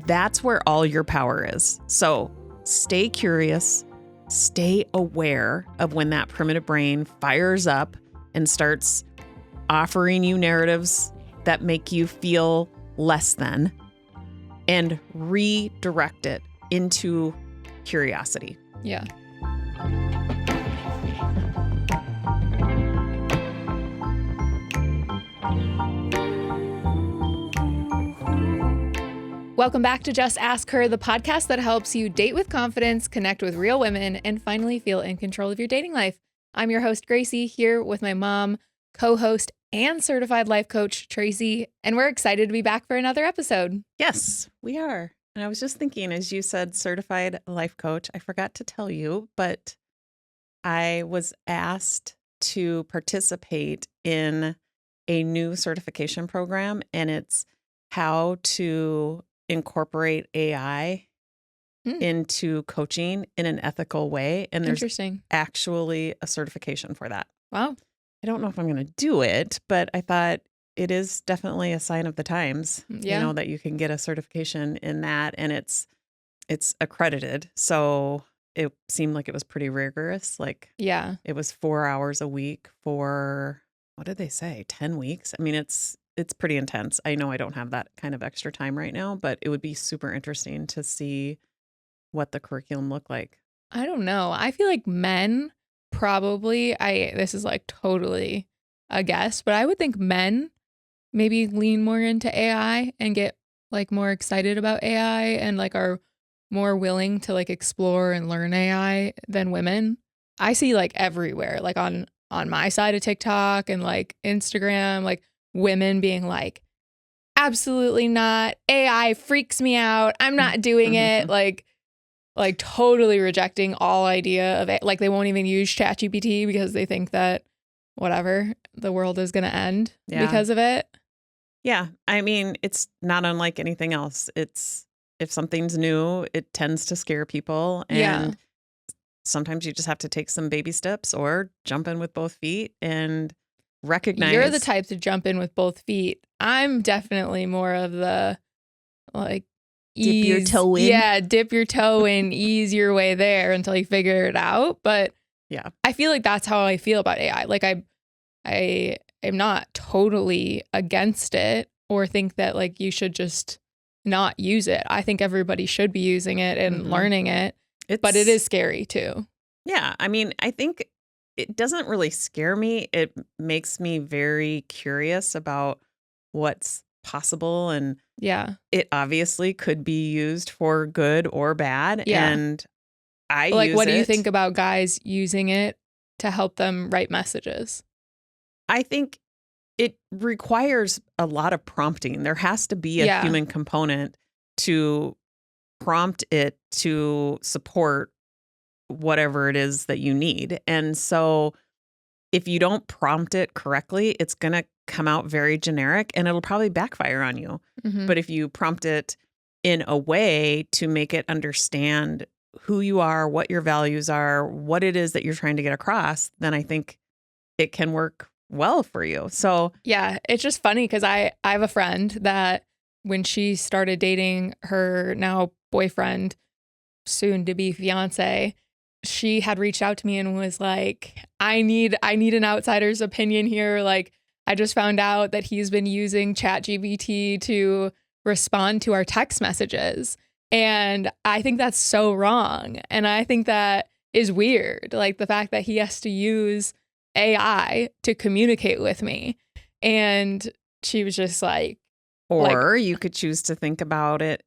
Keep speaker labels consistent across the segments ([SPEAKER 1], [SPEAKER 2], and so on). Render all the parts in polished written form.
[SPEAKER 1] that's where all your power is. So stay curious, stay aware of when that primitive brain fires up and starts offering you narratives that make you feel less than, and redirect it into curiosity.
[SPEAKER 2] Yeah. Welcome back to Just Ask Her, the podcast that helps you date with confidence, connect with real women, and finally feel in control of your dating life. I'm your host, Gracie, here with my mom, co-host, and certified life coach, Tracy, and we're excited to be back for another episode.
[SPEAKER 1] Yes, we are. And I was just thinking, as you said, certified life coach, I forgot to tell you, but I was asked to participate in a new certification program, and it's how to incorporate AI into coaching in an ethical way. And there's actually a certification for that.
[SPEAKER 2] Wow.
[SPEAKER 1] I don't know if I'm going to do it, but I thought it is definitely a sign of the times,
[SPEAKER 2] yeah.
[SPEAKER 1] You know, that you can get a certification in that, and it's accredited. So it seemed like it was pretty rigorous. Like,
[SPEAKER 2] yeah,
[SPEAKER 1] it was 4 hours a week for, what did they say? 10 weeks. I mean, it's pretty intense. I know I don't have that kind of extra time right now, but it would be super interesting to see what the curriculum looked like.
[SPEAKER 2] I don't know. I feel like men probably, this is like totally a guess, but I would think men maybe lean more into AI and get like more excited about AI and like are more willing to like explore and learn AI than women. I see like everywhere, like on my side of TikTok and like Instagram, like women being like, absolutely not. AI freaks me out. I'm not doing it. Like totally rejecting all idea of it. Like they won't even use ChatGPT because they think that whatever, the world is going to end because of it.
[SPEAKER 1] Yeah. I mean, it's not unlike anything else. It's, if something's new, it tends to scare people. And sometimes you just have to take some baby steps or jump in with both feet and recognize.
[SPEAKER 2] You're the type to jump in with both feet. I'm definitely more of the like
[SPEAKER 1] dip your toe in.
[SPEAKER 2] Yeah, dip your toe in, ease your way there until you figure it out. But
[SPEAKER 1] yeah,
[SPEAKER 2] I feel like that's how I feel about AI. Like I am not totally against it or think that like you should just not use it. I think everybody should be using it and learning it. But it is scary too.
[SPEAKER 1] Yeah, I mean, I think it doesn't really scare me. It makes me very curious about what's possible, and it obviously could be used for good or bad.
[SPEAKER 2] Yeah.
[SPEAKER 1] And I
[SPEAKER 2] like,
[SPEAKER 1] use
[SPEAKER 2] what do you think about guys using it to help them write messages?
[SPEAKER 1] I think it requires a lot of prompting. There has to be a human component to prompt it to support whatever it is that you need. And so if you don't prompt it correctly, it's going to come out very generic and it'll probably backfire on you. But if you prompt it in a way to make it understand who you are, what your values are, what it is that you're trying to get across, then I think it can work well for you. So
[SPEAKER 2] yeah, it's just funny because I have a friend that when she started dating her now boyfriend, soon to be fiance, she had reached out to me and was like, I need an outsider's opinion here. Like, I just found out that he's been using ChatGPT to respond to our text messages. And I think that's so wrong. And I think that is weird. Like the fact that he has to use AI to communicate with me. And she was just like,
[SPEAKER 1] or you could choose to think about it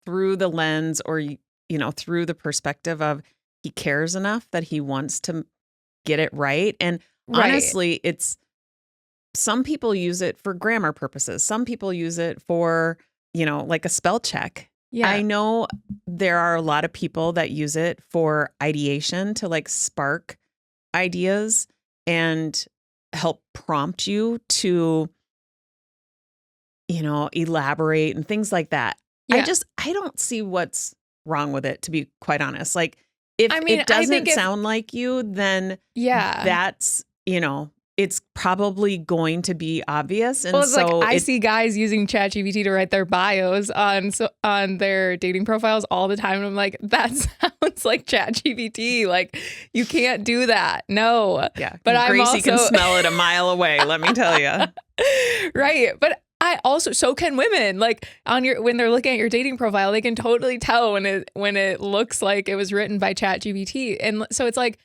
[SPEAKER 1] through the lens or, through the perspective of he cares enough that he wants to get it right. And honestly, it's, some people use it for grammar purposes. Some people use it for, like a spell check.
[SPEAKER 2] Yeah.
[SPEAKER 1] I know there are a lot of people that use it for ideation to like spark ideas and help prompt you to, elaborate and things like that.
[SPEAKER 2] Yeah.
[SPEAKER 1] I don't see what's wrong with it, to be quite honest. Like if it doesn't sound like you, then that's, it's probably going to be obvious. And
[SPEAKER 2] well, it's
[SPEAKER 1] so
[SPEAKER 2] like I see guys using ChatGPT to write their bios on their dating profiles all the time. And I'm like, that sounds like ChatGPT. Like, you can't do that. No.
[SPEAKER 1] Yeah.
[SPEAKER 2] But
[SPEAKER 1] Gracie can smell it a mile away, let me tell you.
[SPEAKER 2] Right. But so can women. Like when they're looking at your dating profile, they can totally tell when it looks like it was written by ChatGPT. And so it's like,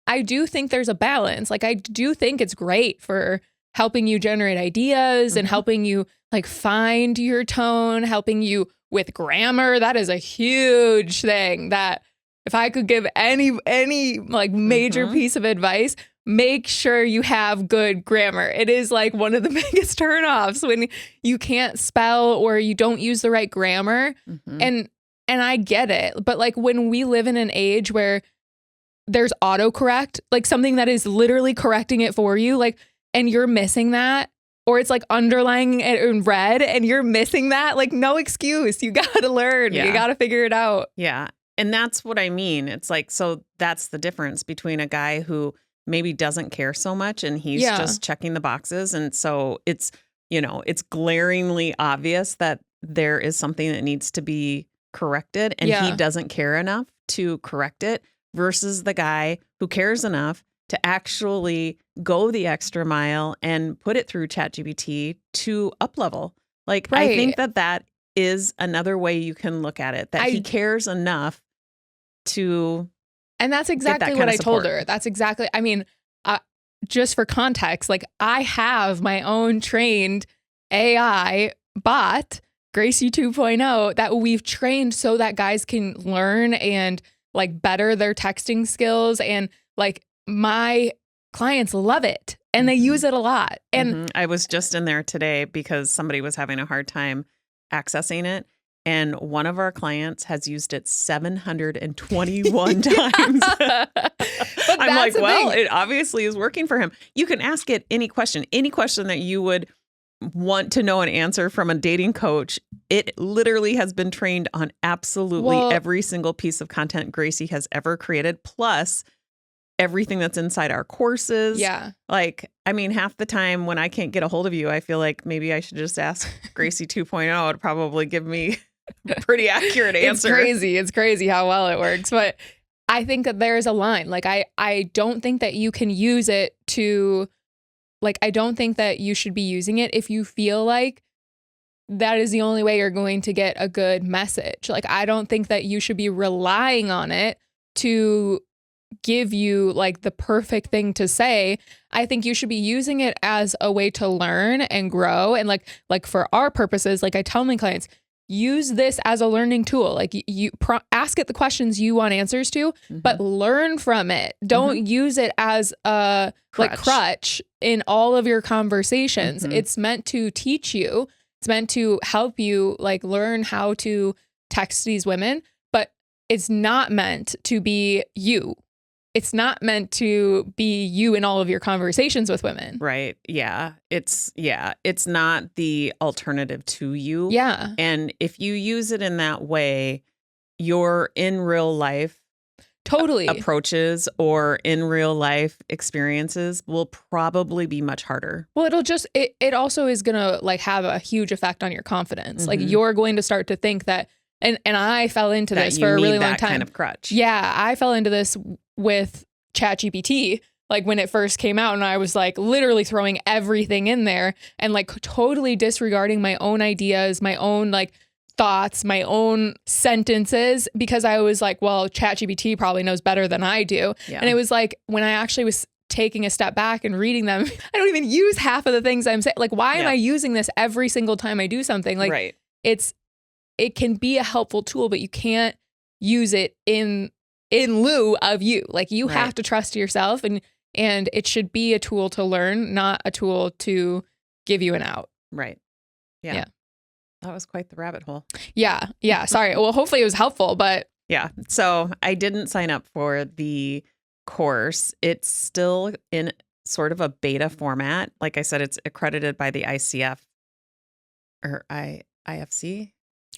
[SPEAKER 2] I do think there's a balance. Like, I do think it's great for helping you generate ideas and helping you like find your tone, helping you with grammar. That is a huge thing that if I could give any like major piece of advice, make sure you have good grammar. It is like one of the biggest turnoffs when you can't spell or you don't use the right grammar. And I get it. But like when we live in an age where there's autocorrect, like something that is literally correcting it for you, like, and you're missing that, or it's like underlining it in red and you're missing that, like, no excuse. You got to learn. You got to figure it out.
[SPEAKER 1] Yeah. And that's what I mean. It's like, so that's the difference between a guy who maybe doesn't care so much and he's just checking the boxes. And so it's, it's glaringly obvious that there is something that needs to be corrected and he doesn't care enough to correct it, versus the guy who cares enough to actually go the extra mile and put it through ChatGPT to up level. Like, I think that is another way you can look at it, that he cares enough to.
[SPEAKER 2] And that's exactly what I told her. That's exactly, I mean, just for context, like I have my own trained AI bot, Gracie 2.0, that we've trained so that guys can learn and like better their texting skills. And like my clients love it and they use it a lot. And
[SPEAKER 1] I was just in there today because somebody was having a hard time accessing it. And one of our clients has used it 721 times. I'm like, well, it obviously is working for him. You can ask it any question that you would want to know an answer from a dating coach. It literally has been trained on absolutely every single piece of content Gracie has ever created, plus everything that's inside our courses.
[SPEAKER 2] Yeah.
[SPEAKER 1] Like, I mean, half the time when I can't get a hold of you, I feel like maybe I should just ask Gracie 2.0 to probably give me a pretty accurate answer.
[SPEAKER 2] It's crazy how well it works. But I think that there's a line. Like, I don't think that you can use it to, like, I don't think that you should be using it if you feel like that is the only way you're going to get a good message. Like, I don't think that you should be relying on it to give you like the perfect thing to say. I think you should be using it as a way to learn and grow. And like for our purposes, like I tell my clients, use this as a learning tool. Like you ask it the questions you want answers to, but learn from it. Don't use it as a crutch in all of your conversations. It's meant to teach you. It's meant to help you like learn how to text these women, but it's not meant to be you. It's not meant to be you in all of your conversations with women.
[SPEAKER 1] Right. Yeah. It's not the alternative to you.
[SPEAKER 2] Yeah.
[SPEAKER 1] And if you use it in that way, your in real life approaches or in real life experiences will probably be much harder.
[SPEAKER 2] Well, it also is going to like have a huge effect on your confidence. Like you're going to start to think that, and I fell into this for a really long time.
[SPEAKER 1] Kind of crutch.
[SPEAKER 2] Yeah. I fell into this with ChatGPT, like when it first came out, and I was like literally throwing everything in there and like totally disregarding my own ideas, my own like thoughts, my own sentences, because I was like, well, ChatGPT probably knows better than I do. Yeah. And it was like when I actually was taking a step back and reading them, I don't even use half of the things I'm saying. Like, why am I using this every single time I do something? Like, it can be a helpful tool, but you can't use it in lieu of you. Like you have to trust yourself, and it should be a tool to learn, not a tool to give you an out.
[SPEAKER 1] Right. Yeah. That was quite the rabbit hole.
[SPEAKER 2] Yeah. Yeah. Sorry. Well, hopefully it was helpful, but
[SPEAKER 1] yeah. So I didn't sign up for the course. It's still in sort of a beta format. Like I said, it's accredited by the ICF or IFC.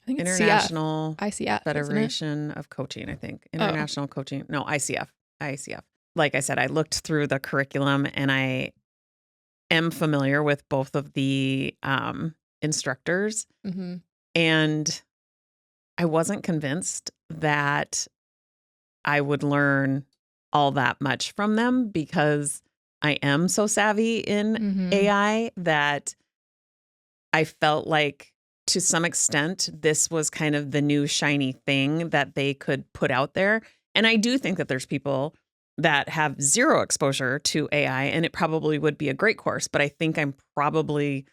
[SPEAKER 2] I think it's
[SPEAKER 1] International
[SPEAKER 2] ICF,
[SPEAKER 1] Federation of Coaching, I think. International Coaching. No, ICF. Like I said, I looked through the curriculum and I am familiar with both of the instructors,
[SPEAKER 2] Mm-hmm.
[SPEAKER 1] and I wasn't convinced that I would learn all that much from them because I am so savvy in
[SPEAKER 2] Mm-hmm.
[SPEAKER 1] AI that I felt like to some extent this was kind of the new shiny thing that they could put out there. And I do think that there's people that have zero exposure to AI and it probably would be a great course, but I think I'm probably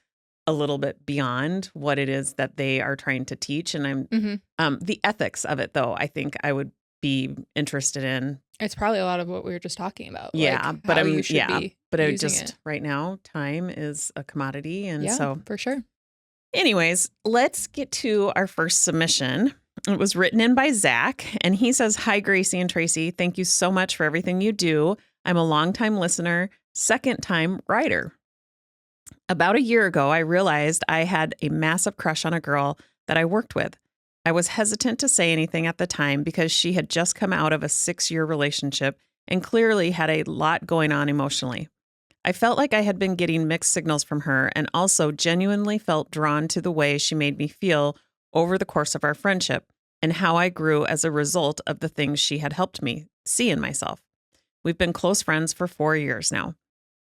[SPEAKER 1] a little bit beyond what it is that they are trying to teach. And I'm the ethics of it though, I think I would be interested in.
[SPEAKER 2] It's probably a lot of what we were just talking about.
[SPEAKER 1] Yeah,
[SPEAKER 2] like
[SPEAKER 1] but
[SPEAKER 2] how you should be
[SPEAKER 1] but I
[SPEAKER 2] using
[SPEAKER 1] just
[SPEAKER 2] it.
[SPEAKER 1] right now time is a commodity, and
[SPEAKER 2] Yeah,
[SPEAKER 1] so
[SPEAKER 2] for sure.
[SPEAKER 1] anyways, let's get to our first submission. It was written in by Zach, and he says, "Hi, Gracie and Tracy. Thank you so much for everything you do. I'm a longtime listener, second-time writer. About a year ago, I realized I had a massive crush on a girl that I worked with. I was hesitant to say anything at the time because she had just come out of a 6-year relationship and clearly had a lot going on emotionally. I felt like I had been getting mixed signals from her and also genuinely felt drawn to the way she made me feel over the course of our friendship and how I grew as a result of the things she had helped me see in myself. We've been close friends for 4 years now.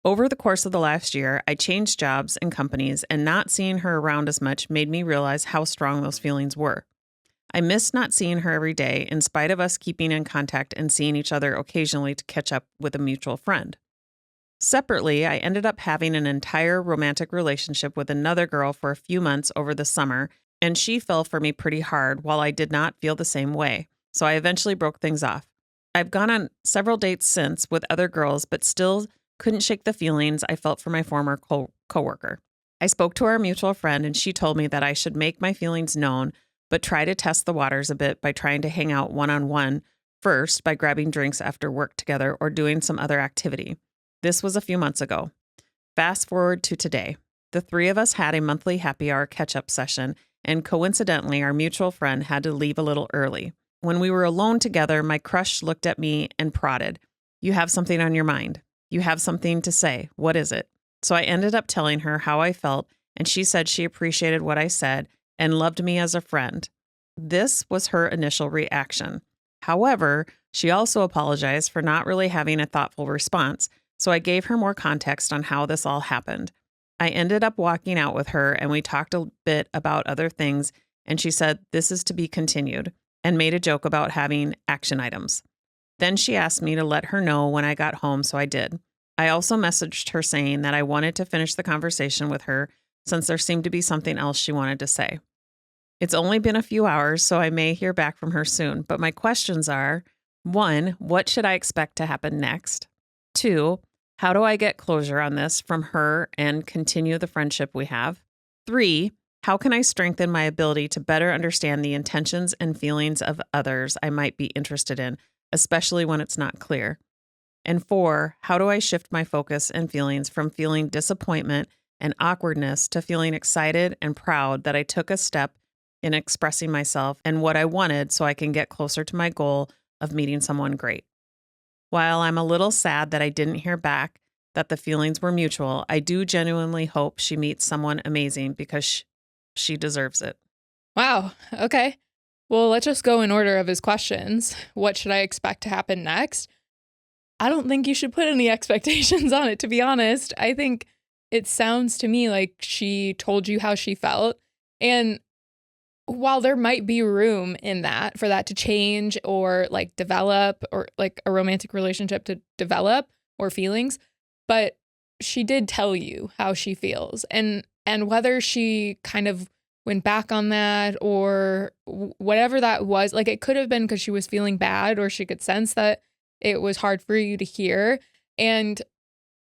[SPEAKER 1] Over the course of the last year, I changed jobs and companies, and not seeing her around as much made me realize how strong those feelings were. I missed not seeing her every day in spite of us keeping in contact and seeing each other occasionally to catch up with a mutual friend. Separately, I ended up having an entire romantic relationship with another girl for a few months over the summer, and she fell for me pretty hard while I did not feel the same way, so I eventually broke things off. I've gone on several dates since with other girls, but still couldn't shake the feelings I felt for my former coworker. I spoke to our mutual friend, and she told me that I should make my feelings known, but try to test the waters a bit by trying to hang out one-on-one first by grabbing drinks after work together or doing some other activity. This was a few months ago. Fast forward to today. The three of us had a monthly happy hour catch-up session, and coincidentally, our mutual friend had to leave a little early. When we were alone together, my crush looked at me and prodded, "You have something on your mind. You have something to say. What is it?" So I ended up telling her how I felt, and she said she appreciated what I said and loved me as a friend. This was her initial reaction. However, she also apologized for not really having a thoughtful response, so I gave her more context on how this all happened. I ended up walking out with her, and we talked a bit about other things, and she said this is to be continued, and made a joke about having action items. Then she asked me to let her know when I got home, so I did. I also messaged her saying that I wanted to finish the conversation with her since there seemed to be something else she wanted to say. It's only been a few hours, so I may hear back from her soon, but my questions are, 1, what should I expect to happen next? 2, how do I get closure on this from her and continue the friendship we have? 3, how can I strengthen my ability to better understand the intentions and feelings of others I might be interested in, especially when it's not clear? And 4, how do I shift my focus and feelings from feeling disappointment and awkwardness to feeling excited and proud that I took a step in expressing myself and what I wanted so I can get closer to my goal of meeting someone great? While I'm a little sad that I didn't hear back that the feelings were mutual, I do genuinely hope she meets someone amazing because she deserves it.
[SPEAKER 2] Wow. Okay. Well, let's just go in order of his questions. What should I expect to happen next? I don't think you should put any expectations on it, to be honest. I think it sounds to me like she told you how she felt. And while there might be room in that for that to change or like develop, or like a romantic relationship to develop, or feelings, but she did tell you how she feels, and whether she kind of went back on that or whatever that was, like it could have been because she was feeling bad, or she could sense that it was hard for you to hear. And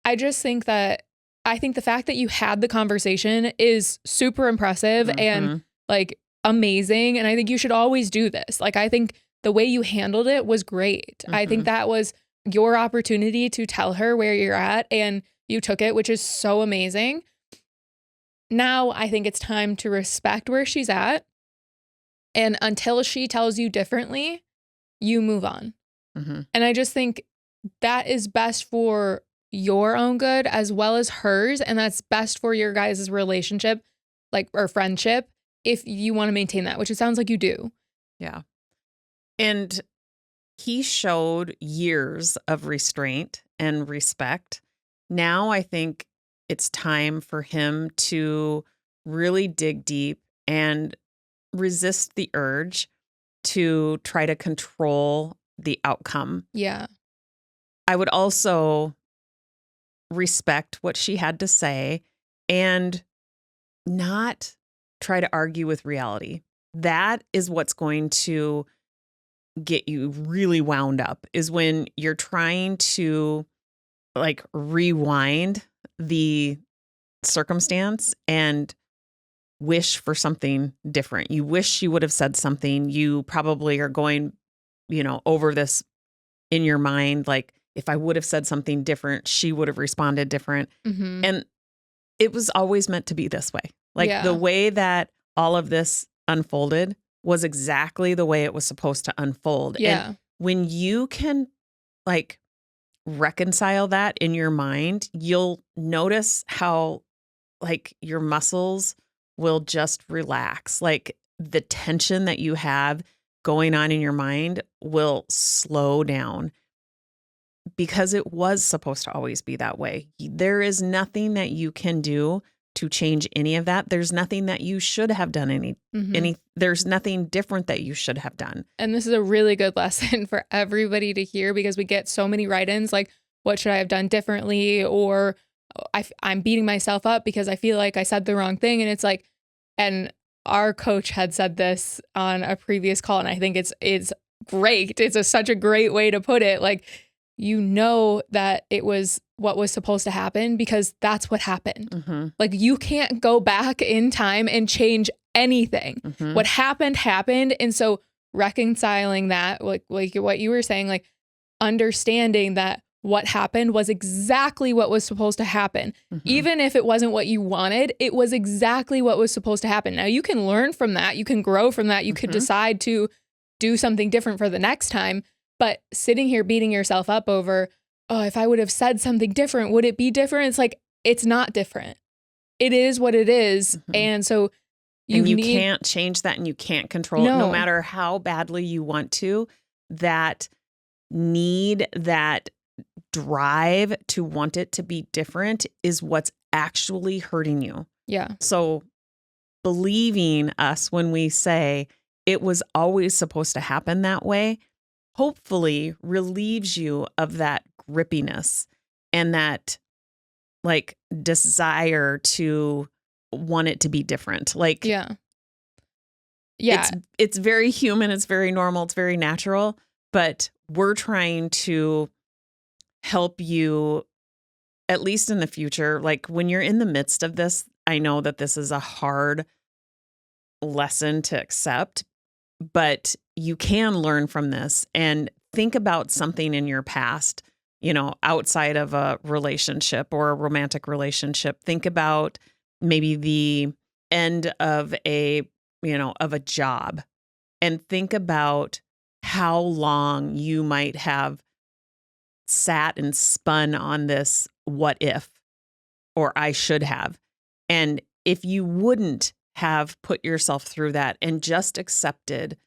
[SPEAKER 2] I just think that the fact that you had the conversation is super impressive and like amazing. And I think you should always do this. Like, I think the way you handled it was great. I think that was your opportunity to tell her where you're at, and you took it, which is so amazing. Now I think it's time to respect where she's at. And until she tells you differently, you move on. And I just think that is best for your own good as well as hers. And that's best for your guys' relationship, like, or friendship, if you want to maintain that, which it sounds like you do.
[SPEAKER 1] Yeah. And he showed years of restraint and respect. Now I think it's time for him to really dig deep and resist the urge to try to control the outcome.
[SPEAKER 2] Yeah.
[SPEAKER 1] I would also respect what she had to say and not try to argue with reality. That is what's going to get you really wound up, is when you're trying to like rewind the circumstance and wish for something different. You wish she would have said something. You probably are going, over this in your mind. Like, if I would have said something different, she would have responded different.
[SPEAKER 2] Mm-hmm.
[SPEAKER 1] And it was always meant to be this way. Like
[SPEAKER 2] Yeah.
[SPEAKER 1] the way that all of this unfolded was exactly the way it was supposed to unfold.
[SPEAKER 2] Yeah.
[SPEAKER 1] And when you can like reconcile that in your mind, you'll notice how like your muscles will just relax. Like the tension that you have going on in your mind will slow down, because it was supposed to always be that way. There is nothing that you can do to change any of that. There's nothing that you should have done there's nothing different that you should have done.
[SPEAKER 2] And this is a really good lesson for everybody to hear, because we get so many write-ins like, what should I have done differently? Or I'm beating myself up because I feel like I said the wrong thing. And it's like, and our coach had said this on a previous call, and I think it's great. It's such a great way to put it. Like, that it was what was supposed to happen because that's what happened.
[SPEAKER 1] Mm-hmm.
[SPEAKER 2] Like, you can't go back in time and change anything.
[SPEAKER 1] Mm-hmm.
[SPEAKER 2] What happened. And so reconciling that, like what you were saying, like understanding that what happened was exactly what was supposed to happen.
[SPEAKER 1] Mm-hmm.
[SPEAKER 2] Even if it wasn't what you wanted, it was exactly what was supposed to happen. Now you can learn from that. You can grow from that. You could decide to do something different for the next time. But sitting here beating yourself up over, oh, if I would have said something different, would it be different? It's like, it's not different. It is what it is.
[SPEAKER 1] Mm-hmm.
[SPEAKER 2] And so you
[SPEAKER 1] can't change that, and you can't control it no matter how badly you want to. That need, that drive to want it to be different is what's actually hurting you.
[SPEAKER 2] Yeah.
[SPEAKER 1] So believing us when we say it was always supposed to happen that way, hopefully relieves you of that grippiness and that like desire to want it to be different. Like,
[SPEAKER 2] yeah.
[SPEAKER 1] It's very human. It's very normal. It's very natural, but we're trying to help you, at least in the future. Like when you're in the midst of this, I know that this is a hard lesson to accept, but you can learn from this and think about something in your past, outside of a relationship or a romantic relationship. Think about maybe the end of a job, and think about how long you might have sat and spun on this what if, or I should have. And if you wouldn't have put yourself through that and just accepted,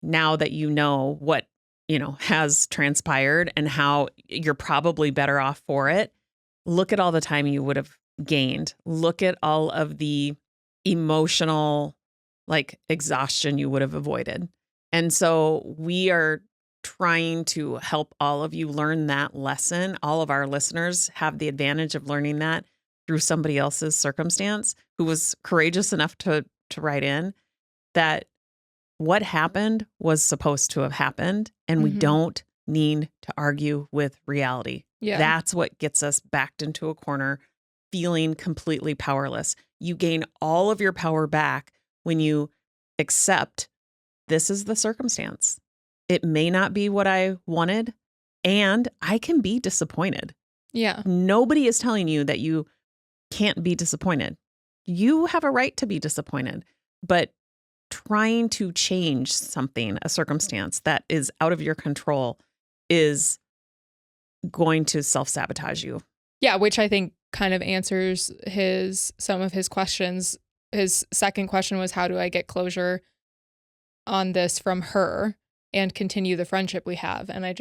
[SPEAKER 1] now that you know what, has transpired and how you're probably better off for it, look at all the time you would have gained. Look at all of the emotional exhaustion you would have avoided. And so we are trying to help all of you learn that lesson. All of our listeners have the advantage of learning that through somebody else's circumstance who was courageous enough to write in that what happened was supposed to have happened, and we don't need to argue with reality.
[SPEAKER 2] Yeah.
[SPEAKER 1] That's what gets us backed into a corner, feeling completely powerless. You gain all of your power back when you accept this is the circumstance. It may not be what I wanted, and I can be disappointed.
[SPEAKER 2] Yeah.
[SPEAKER 1] Nobody is telling you that you can't be disappointed. You have a right to be disappointed, but trying to change something, a circumstance that is out of your control, is going to self-sabotage you.
[SPEAKER 2] Yeah, which I think kind of answers some of his questions. His second question was, how do I get closure on this from her and continue the friendship we have? And I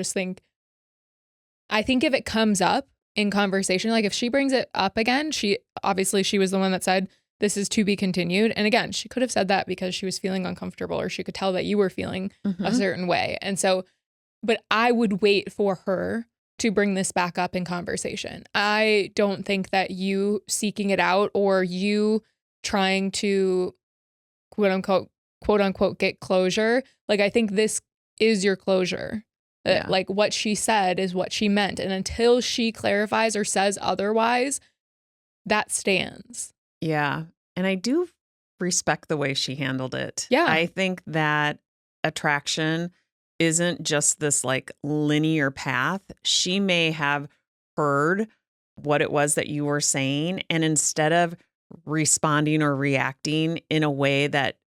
[SPEAKER 2] think if it comes up in conversation, like if she brings it up again, she was the one that said, this is to be continued. And again, she could have said that because she was feeling uncomfortable, or she could tell that you were feeling a certain way. And so, but I would wait for her to bring this back up in conversation. I don't think that you seeking it out, or you trying to quote unquote get closure, like I think this is your closure. Yeah. Like what she said is what she meant. And until she clarifies or says otherwise, that stands.
[SPEAKER 1] Yeah. And I do respect the way she handled it.
[SPEAKER 2] Yeah.
[SPEAKER 1] I think that attraction isn't just this like linear path. She may have heard what it was that you were saying, and instead of responding or reacting in a way that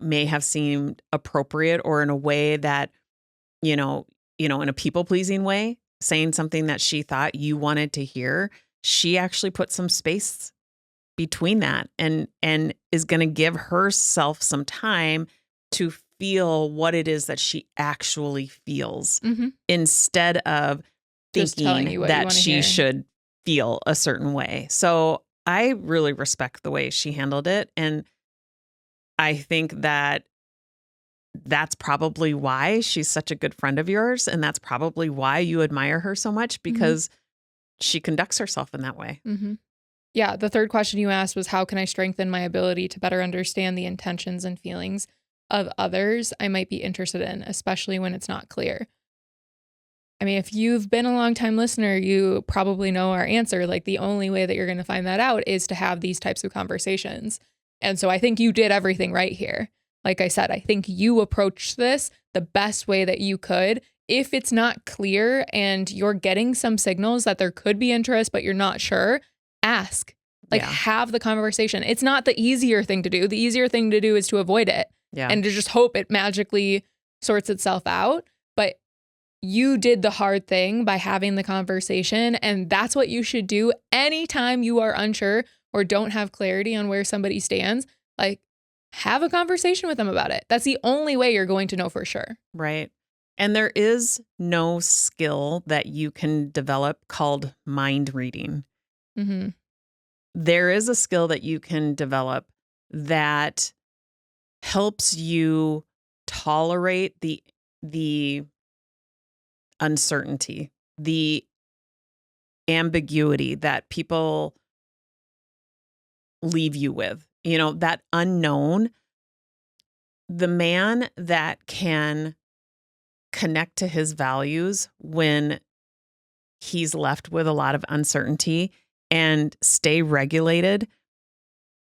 [SPEAKER 1] may have seemed appropriate, or in a way that, in a people-pleasing way, saying something that she thought you wanted to hear, she actually put some space between that and is going to give herself some time to feel what it is that she actually feels, instead of thinking that she should feel a certain way. So I really respect the way she handled it. And I think that that's probably why she's such a good friend of yours. And that's probably why you admire her so much, because she conducts herself in that way.
[SPEAKER 2] Yeah. The third question you asked was, how can I strengthen my ability to better understand the intentions and feelings of others I might be interested in, especially when it's not clear? I mean, if you've been a longtime listener, you probably know our answer. Like, the only way that you're going to find that out is to have these types of conversations. And so I think you did everything right here. Like I said, I think you approached this the best way that you could. If it's not clear and you're getting some signals that there could be interest, but you're not sure, ask. Have the conversation. It's not the easier thing to do. The easier thing to do is to avoid it and to just hope it magically sorts itself out. But you did the hard thing by having the conversation. And that's what you should do anytime you are unsure or don't have clarity on where somebody stands. Like, have a conversation with them about it. That's the only way you're going to know for sure.
[SPEAKER 1] Right. And there is no skill that you can develop called mind reading. There is a skill that you can develop that helps you tolerate the uncertainty, the ambiguity that people leave you with, that unknown. The man that can connect to his values when he's left with a lot of uncertainty and stay regulated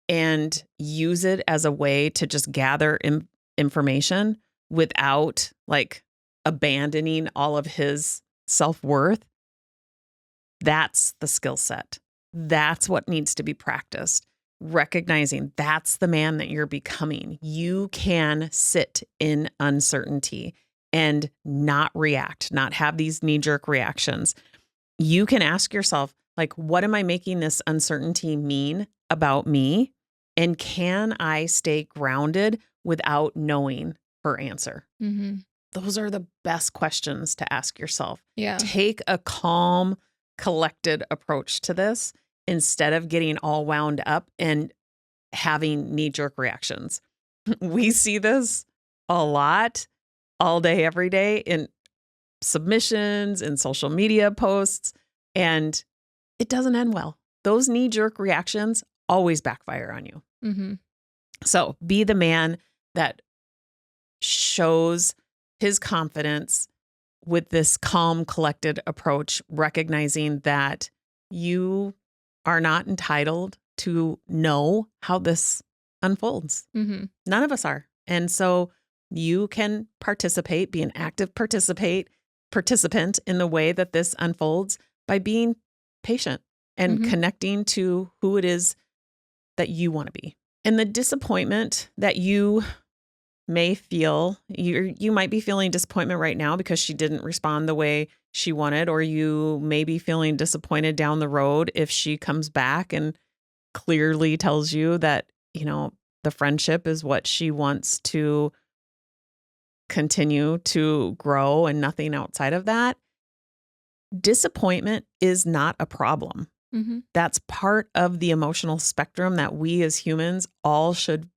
[SPEAKER 1] and use it as a way to just gather information without like abandoning all of his self-worth. That's the skill set. That's what needs to be practiced. Recognizing that's the man that you're becoming. You can sit in uncertainty and not react, not have these knee-jerk reactions. You can ask yourself, like, what am I making this uncertainty mean about me? And can I stay grounded without knowing her answer? Those are the best questions to ask yourself.
[SPEAKER 2] Yeah.
[SPEAKER 1] Take a calm, collected approach to this instead of getting all wound up and having knee-jerk reactions. We see this a lot, all day, every day, in submissions, in social media posts, and it doesn't end well. Those knee-jerk reactions always backfire on you. So be the man that shows his confidence with this calm, collected approach, recognizing that you are not entitled to know how this unfolds. None of us are. And so you can participate, be an active participant in the way that this unfolds by being patient and connecting to who it is that you want to be. And the disappointment that you may feel, you might be feeling disappointment right now because she didn't respond the way she wanted, or you may be feeling disappointed down the road if she comes back and clearly tells you that, the friendship is what she wants to continue to grow and nothing outside of that. Disappointment is not a problem.
[SPEAKER 2] Mm-hmm.
[SPEAKER 1] That's part of the emotional spectrum that we as humans all should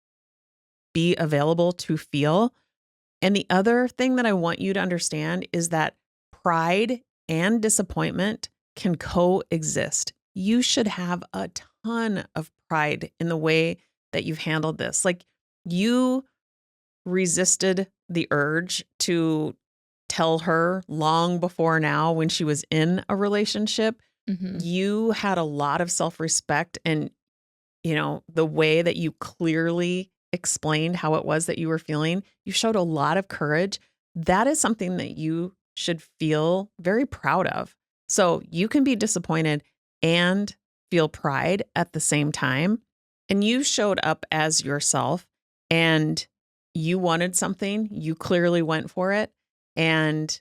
[SPEAKER 1] be available to feel. And the other thing that I want you to understand is that pride and disappointment can coexist. You should have a ton of pride in the way that you've handled this. Like, you resisted the urge to tell her long before now when she was in a relationship.
[SPEAKER 2] Mm-hmm.
[SPEAKER 1] You had a lot of self-respect, and the way that you clearly explained how it was that you were feeling, you showed a lot of courage. That is something that you should feel very proud of. So you can be disappointed and feel pride at the same time. And you showed up as yourself, and you wanted something. You clearly went for it. And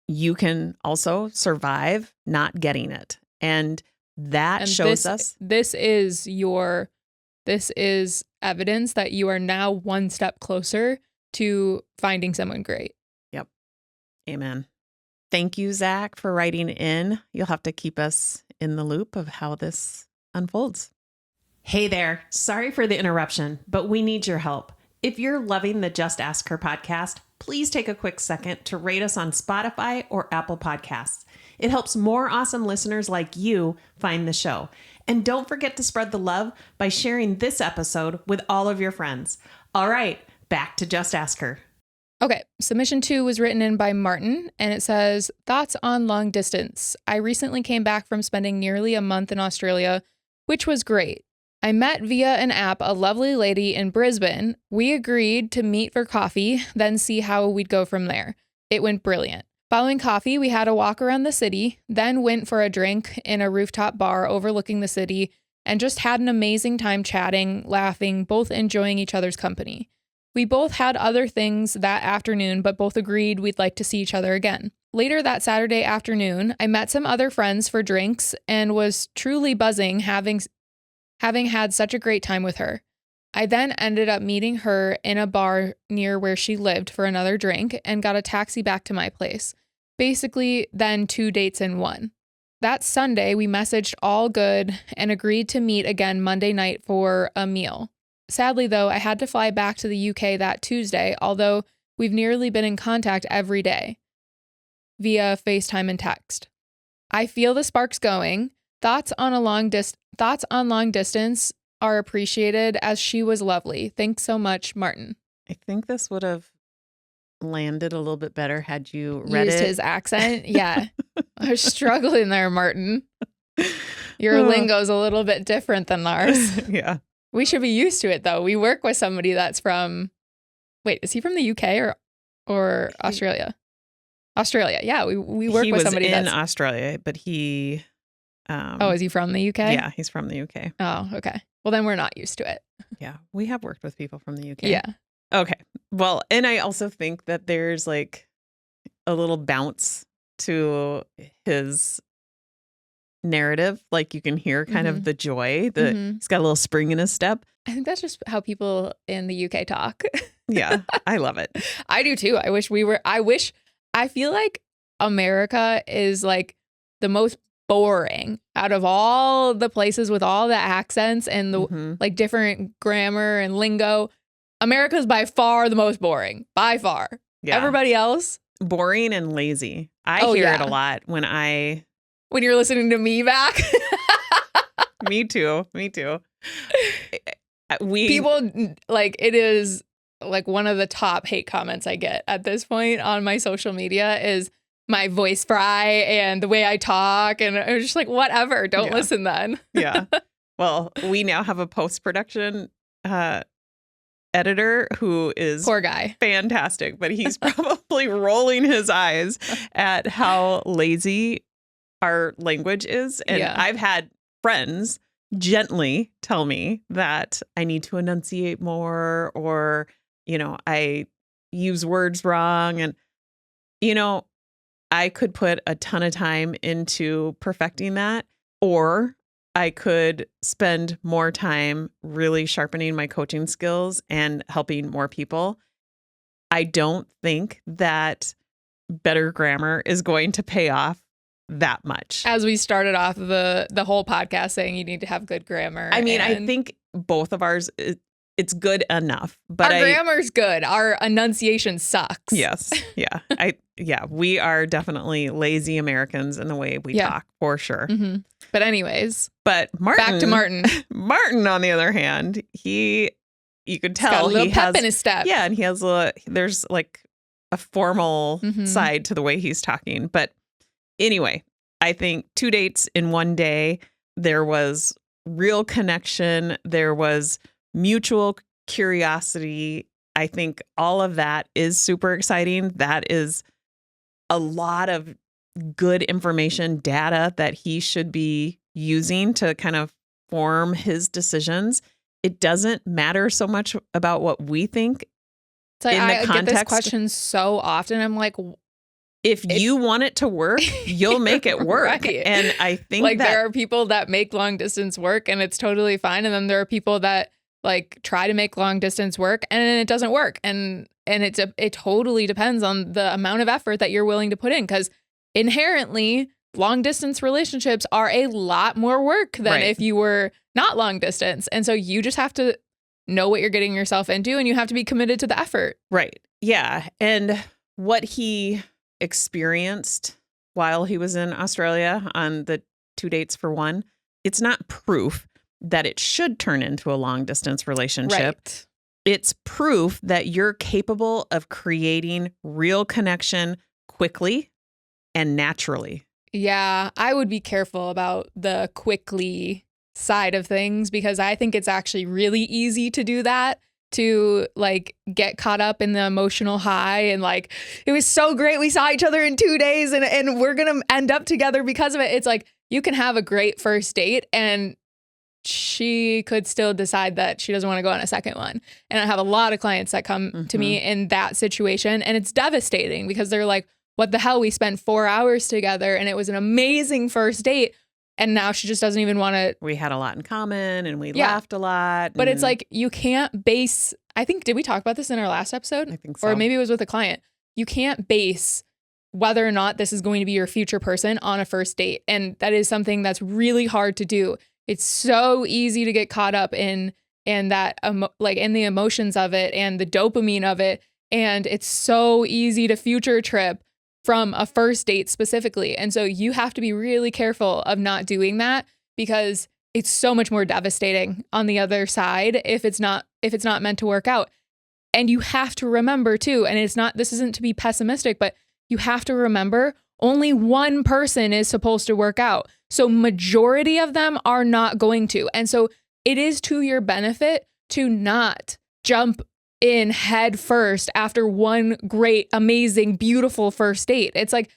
[SPEAKER 1] you can also survive not getting it. And that shows us.
[SPEAKER 2] This is evidence that you are now one step closer to finding someone great.
[SPEAKER 1] Yep. Amen. Thank you, Zach, for writing in. You'll have to keep us in the loop of how this unfolds. Hey there. Sorry for the interruption, but we need your help. If you're loving the Just Ask Her podcast, please take a quick second to rate us on Spotify or Apple Podcasts. It helps more awesome listeners like you find the show. And don't forget to spread the love by sharing this episode with all of your friends. All right, back to Just Ask Her.
[SPEAKER 2] Okay, submission 2 was written in by Martin, and it says, thoughts on long distance. I recently came back from spending nearly a month in Australia, which was great. I met via an app a lovely lady in Brisbane. We agreed to meet for coffee, then see how we'd go from there. It went brilliant. Following coffee, we had a walk around the city, then went for a drink in a rooftop bar overlooking the city, and just had an amazing time chatting, laughing, both enjoying each other's company. We both had other things that afternoon, but both agreed we'd like to see each other again. Later that Saturday afternoon, I met some other friends for drinks and was truly buzzing having had such a great time with her. I then ended up meeting her in a bar near where she lived for another drink and got a taxi back to my place. Basically, then 2 dates in one. That Sunday, we messaged all good and agreed to meet again Monday night for a meal. Sadly, though, I had to fly back to the UK that Tuesday, although we've nearly been in contact every day via FaceTime and text. I feel the sparks going. Thoughts on long distance are appreciated, as she was lovely. Thanks so much, Martin.
[SPEAKER 1] I think this would have landed a little bit better had you read
[SPEAKER 2] Used
[SPEAKER 1] it.
[SPEAKER 2] his accent. Yeah. I was struggling there, Martin. Your lingo's a little bit different than ours.
[SPEAKER 1] Yeah.
[SPEAKER 2] We should be used to it, though. We work with somebody that's from, wait, is he from the UK or Australia? Australia. Yeah, we work with somebody that's
[SPEAKER 1] in Australia, but he...
[SPEAKER 2] is he from the UK?
[SPEAKER 1] Yeah, he's from the UK.
[SPEAKER 2] Oh, okay. Well, then we're not used to it.
[SPEAKER 1] Yeah, we have worked with people from the UK.
[SPEAKER 2] Yeah.
[SPEAKER 1] Okay. Well, and I also think that there's like a little bounce to his narrative. Like, you can hear kind of the joy. He's got a little spring in his step.
[SPEAKER 2] I think that's just how people in the UK talk.
[SPEAKER 1] Yeah, I love it.
[SPEAKER 2] I do too. I feel like America is like the most boring out of all the places with all the accents and the like different grammar and lingo. America's by far the most boring. By far. Yeah. Everybody else?
[SPEAKER 1] Boring and lazy. I hear it a lot when
[SPEAKER 2] you're listening to me back.
[SPEAKER 1] Me too.
[SPEAKER 2] People, like, it is like one of the top hate comments I get at this point on my social media is my voice fry and the way I talk. And I'm just like, whatever, don't listen then.
[SPEAKER 1] Yeah. Well, we now have a post-production editor who is
[SPEAKER 2] poor guy,
[SPEAKER 1] fantastic, but he's probably rolling his eyes at how lazy our language is. And I've had friends gently tell me that I need to enunciate more, or, I use words wrong. And, I could put a ton of time into perfecting that, or I could spend more time really sharpening my coaching skills and helping more people. I don't think that better grammar is going to pay off that much.
[SPEAKER 2] As we started off the whole podcast saying you need to have good grammar.
[SPEAKER 1] I mean, I think both of ours, it's good enough. But
[SPEAKER 2] our grammar's good. Our enunciation sucks.
[SPEAKER 1] Yes. Yeah. We are definitely lazy Americans in the way we talk, for sure.
[SPEAKER 2] Mm-hmm. But anyways.
[SPEAKER 1] But Martin.
[SPEAKER 2] Back to Martin.
[SPEAKER 1] Martin, on the other hand, you could tell
[SPEAKER 2] he's got a little pep in his step.
[SPEAKER 1] Yeah, and there's like a formal side to the way he's talking. But anyway, I think 2 dates in one day, there was real connection. There was mutual curiosity. I think all of that is super exciting. That is a lot of good information, data that he should be using to kind of form his decisions. It doesn't matter so much about what we think.
[SPEAKER 2] So I get this question so often. I'm like,
[SPEAKER 1] if you want it to work, you'll make it work.
[SPEAKER 2] Right.
[SPEAKER 1] And I think
[SPEAKER 2] like there are people that make long distance work and it's totally fine. And then there are people that like try to make long distance work and it doesn't work. And it totally depends on the amount of effort that you're willing to put in, because inherently long distance relationships are a lot more work than if you were not long distance. And so you just have to know what you're getting yourself into and you have to be committed to the effort.
[SPEAKER 1] Right. Yeah. And what he experienced while he was in Australia on the 2 dates for one, it's not proof that it should turn into a long distance relationship.
[SPEAKER 2] Right.
[SPEAKER 1] It's proof that you're capable of creating real connection quickly and naturally.
[SPEAKER 2] Yeah, I would be careful about the quickly side of things, because I think it's actually really easy to do that, to like get caught up in the emotional high and like, it was so great. We saw each other in 2 days and we're going to end up together because of it. It's like you can have a great first date and she could still decide that she doesn't want to go on a second one. And I have a lot of clients that come to me in that situation, and it's devastating because they're like, what the hell? We spent 4 hours together and it was an amazing first date. And now she just doesn't even want to.
[SPEAKER 1] We had a lot in common and we laughed a lot.
[SPEAKER 2] But it's like, you can't base, I think, did we talk about this in our last episode?
[SPEAKER 1] I think so.
[SPEAKER 2] Or maybe it was with a client. You can't base whether or not this is going to be your future person on a first date. And that is something that's really hard to do. It's so easy to get caught up in that, in the emotions of it and the dopamine of it. And it's so easy to future trip from a first date specifically. And so you have to be really careful of not doing that, because it's so much more devastating on the other side if it's not meant to work out. And you have to remember too, and this isn't to be pessimistic, but you have to remember only one person is supposed to work out. So majority of them are not going to. And so it is to your benefit to not jump in head first after one great, amazing, beautiful first date. It's like,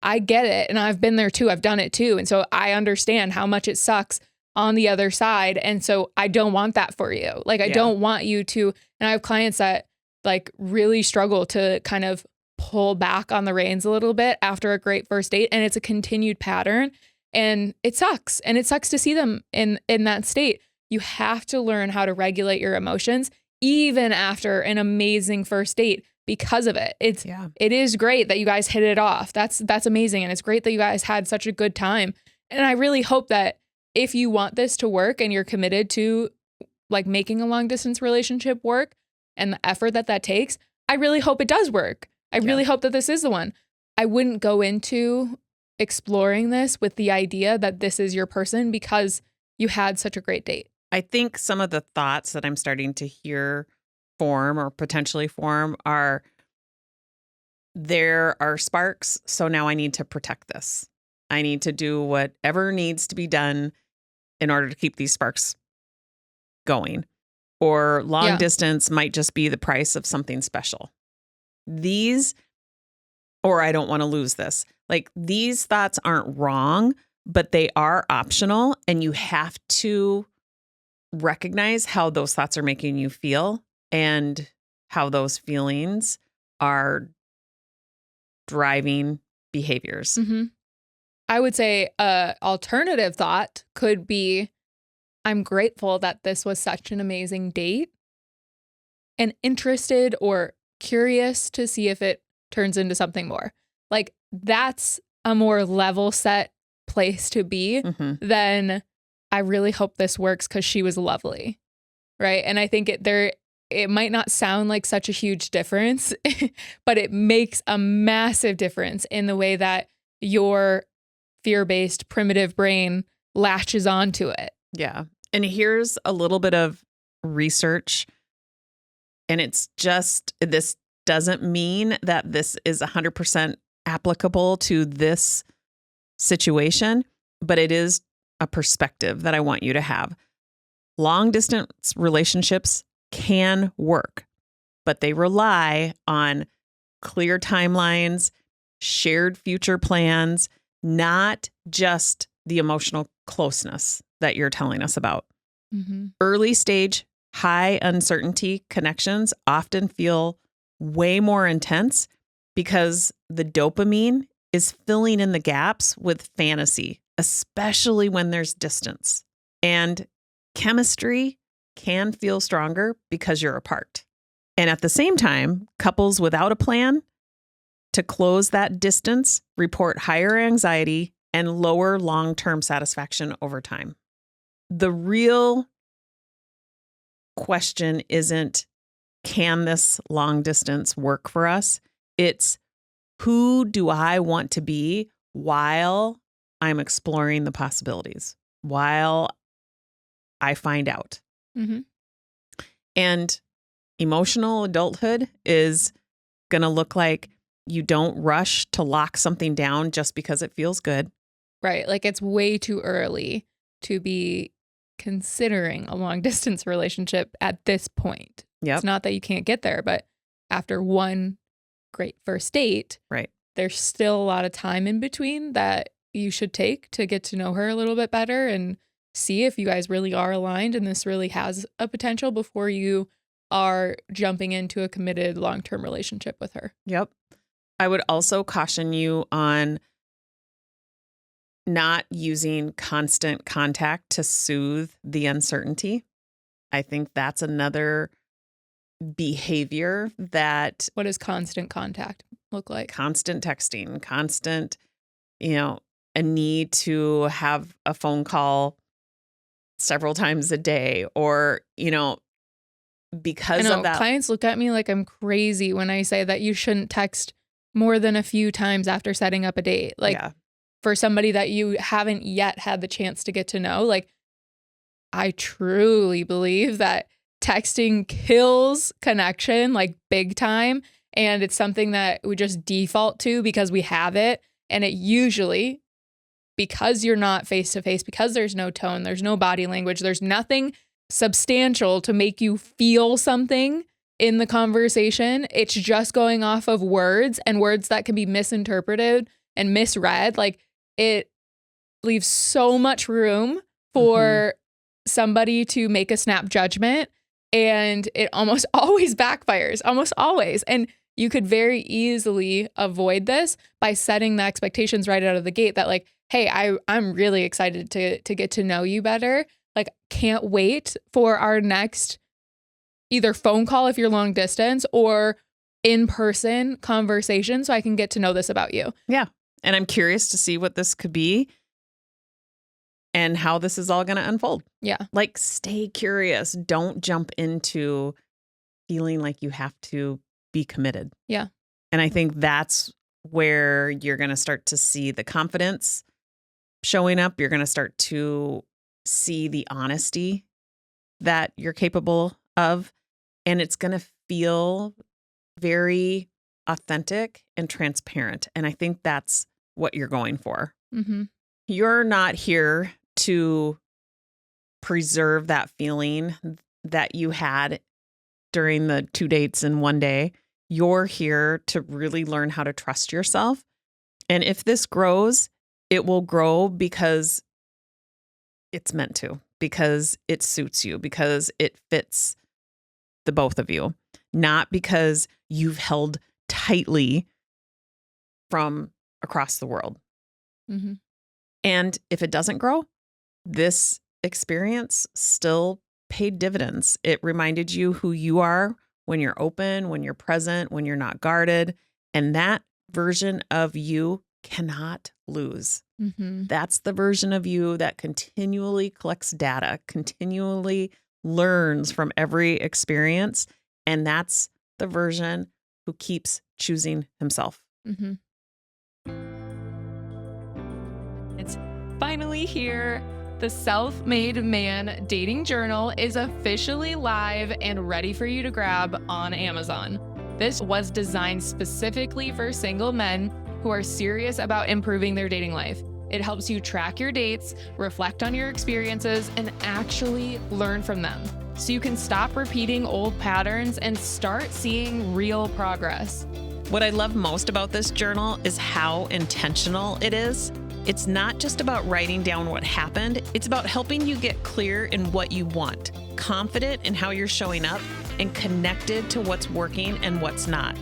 [SPEAKER 2] I get it. And I've been there too. I've done it too. And so I understand how much it sucks on the other side. And so I don't want that for you. Like, I don't want you to, and I have clients that like really struggle to kind of pull back on the reins a little bit after a great first date. And it's a continued pattern and it sucks. And it sucks to see them in that state. You have to learn how to regulate your emotions even after an amazing first date because of it. It is great that you guys hit it off. That's amazing. And it's great that you guys had such a good time. And I really hope that if you want this to work and you're committed to like making a long distance relationship work and the effort that takes, I really hope it does work. I really hope that this is the one. I wouldn't go into exploring this with the idea that this is your person because you had such a great date.
[SPEAKER 1] I think some of the thoughts that I'm starting to hear form or potentially form are, there are sparks, so now I need to protect this. I need to do whatever needs to be done in order to keep these sparks going. Or long distance might just be the price of something special. Or I don't want to lose this. Like, these thoughts aren't wrong, but they are optional, and you have to recognize how those thoughts are making you feel and how those feelings are driving behaviors.
[SPEAKER 2] Mm-hmm. I would say alternative thought could be, I'm grateful that this was such an amazing date and interested or curious to see if it turns into something more. Like, that's a more level set place to be than I really hope this works because she was lovely. Right. And I think it might not sound like such a huge difference, but it makes a massive difference in the way that your fear-based primitive brain latches onto it.
[SPEAKER 1] Yeah. And here's a little bit of research. And it's just, this doesn't mean that this is 100% applicable to this situation, but it is a perspective that I want you to have. Long distance relationships can work, but they rely on clear timelines, shared future plans, not just the emotional closeness that you're telling us about.
[SPEAKER 2] Mm-hmm.
[SPEAKER 1] Early stage, high uncertainty connections often feel way more intense because the dopamine is filling in the gaps with fantasy, especially when there's distance. And chemistry can feel stronger because you're apart. And at the same time, couples without a plan to close that distance report higher anxiety and lower long-term satisfaction over time. The real question isn't, can this long distance work for us? It's, who do I want to be while I'm exploring the possibilities, while I find out?
[SPEAKER 2] Mm-hmm.
[SPEAKER 1] And emotional adulthood is going to look like you don't rush to lock something down just because it feels good.
[SPEAKER 2] Right. Like, it's way too early to be considering a long distance relationship at this point.
[SPEAKER 1] Yep.
[SPEAKER 2] It's not that you can't get there, but after one great first date,
[SPEAKER 1] right,
[SPEAKER 2] there's still a lot of time in between that you should take to get to know her a little bit better and see if you guys really are aligned and this really has a potential before you are jumping into a committed long-term relationship with her.
[SPEAKER 1] Yep. I would also caution you on not using constant contact to soothe the uncertainty. I think that's another behavior that...
[SPEAKER 2] What does constant contact look like?
[SPEAKER 1] Constant texting, constant, a need to have a phone call several times a day, or, because
[SPEAKER 2] I know,
[SPEAKER 1] of that.
[SPEAKER 2] Clients look at me like I'm crazy when I say that you shouldn't text more than a few times after setting up a date. Like, for somebody that you haven't yet had the chance to get to know, like, I truly believe that texting kills connection, like, big time. And it's something that we just default to because we have it. And it usually, because you're not face to face, because there's no tone, there's no body language, there's nothing substantial to make you feel something in the conversation. It's just going off of words, and words that can be misinterpreted and misread. Like, it leaves so much room for somebody to make a snap judgment, and it almost always backfires, almost always. And you could very easily avoid this by setting the expectations right out of the gate that, like, hey, I'm really excited to get to know you better. Like, can't wait for our next either phone call if you're long distance or in-person conversation so I can get to know this about you.
[SPEAKER 1] Yeah. And I'm curious to see what this could be and how this is all going to unfold.
[SPEAKER 2] Yeah.
[SPEAKER 1] Like, stay curious. Don't jump into feeling like you have to be committed.
[SPEAKER 2] Yeah.
[SPEAKER 1] And I think that's where you're going to start to see the confidence showing up. You're going to start to see the honesty that you're capable of. And it's going to feel very authentic and transparent. And I think that's what you're going for.
[SPEAKER 2] Mm-hmm.
[SPEAKER 1] You're not here to preserve that feeling that you had during the 2 dates in one day. You're here to really learn how to trust yourself. And if this grows, it will grow because it's meant to, because it suits you, because it fits the both of you. not because you've held tightly from across the world.
[SPEAKER 2] Mm-hmm.
[SPEAKER 1] And if it doesn't grow, this experience still paid dividends. It reminded you who you are when you're open, when you're present, when you're not guarded. And that version of you cannot lose.
[SPEAKER 2] Mm-hmm.
[SPEAKER 1] That's the version of you that continually collects data, continually learns from every experience. And that's the version who keeps choosing himself.
[SPEAKER 2] Mm-hmm. It's finally here. The Self-Made Man Dating Journal is officially live and ready for you to grab on Amazon. This was designed specifically for single men who are serious about improving their dating life. It helps you track your dates, reflect on your experiences, and actually learn from them, so you can stop repeating old patterns and start seeing real progress.
[SPEAKER 1] What I love most about this journal is how intentional it is. It's not just about writing down what happened, it's about helping you get clear in what you want, confident in how you're showing up, and connected to what's working and what's not.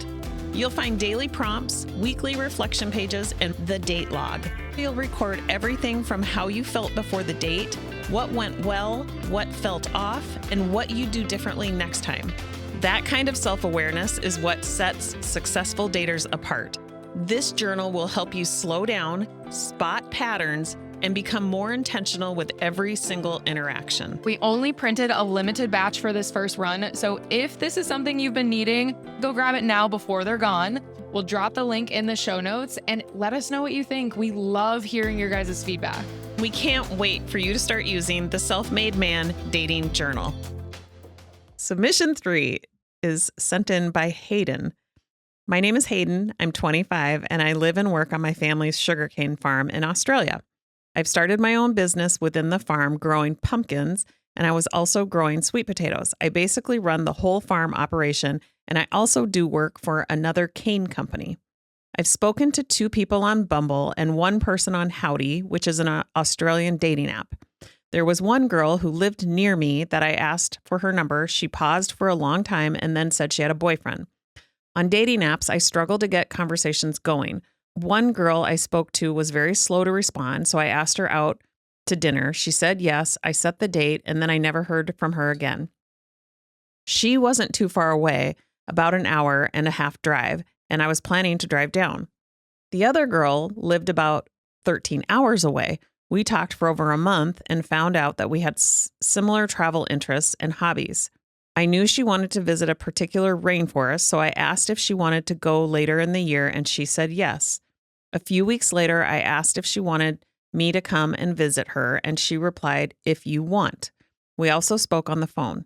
[SPEAKER 1] You'll find daily prompts, weekly reflection pages, and the date log. You'll record everything from how you felt before the date, what went well, what felt off, and what you do differently next time. That kind of self-awareness is what sets successful daters apart. This journal will help you slow down, spot patterns, and become more intentional with every single interaction.
[SPEAKER 2] We only printed a limited batch for this first run, so if this is something you've been needing, go grab it now before they're gone. We'll drop the link in the show notes and let us know what you think. We love hearing your guys' feedback.
[SPEAKER 1] We can't wait for you to start using the Self-Made Man Dating Journal. Submission 3 is sent in by Hayden. My name is Hayden. I'm 25 and I live and work on my family's sugarcane farm in Australia. I've started my own business within the farm growing pumpkins, and I was also growing sweet potatoes. I basically run the whole farm operation, and I also do work for another cane company. I've spoken to 2 people on Bumble and 1 person on Howdy, which is an Australian dating app. There was one girl who lived near me that I asked for her number. She paused for a long time and then said she had a boyfriend. On dating apps, I struggled to get conversations going. One girl I spoke to was very slow to respond, so I asked her out to dinner. She said yes. I set the date, and then I never heard from her again. She wasn't too far away, about an hour and a half drive, and I was planning to drive down. The other girl lived about 13 hours away. We talked for over a month and found out that we had similar travel interests and hobbies. I knew she wanted to visit a particular rainforest, so I asked if she wanted to go later in the year, and she said yes. A few weeks later, I asked if she wanted me to come and visit her, and she replied, "If you want." We also spoke on the phone.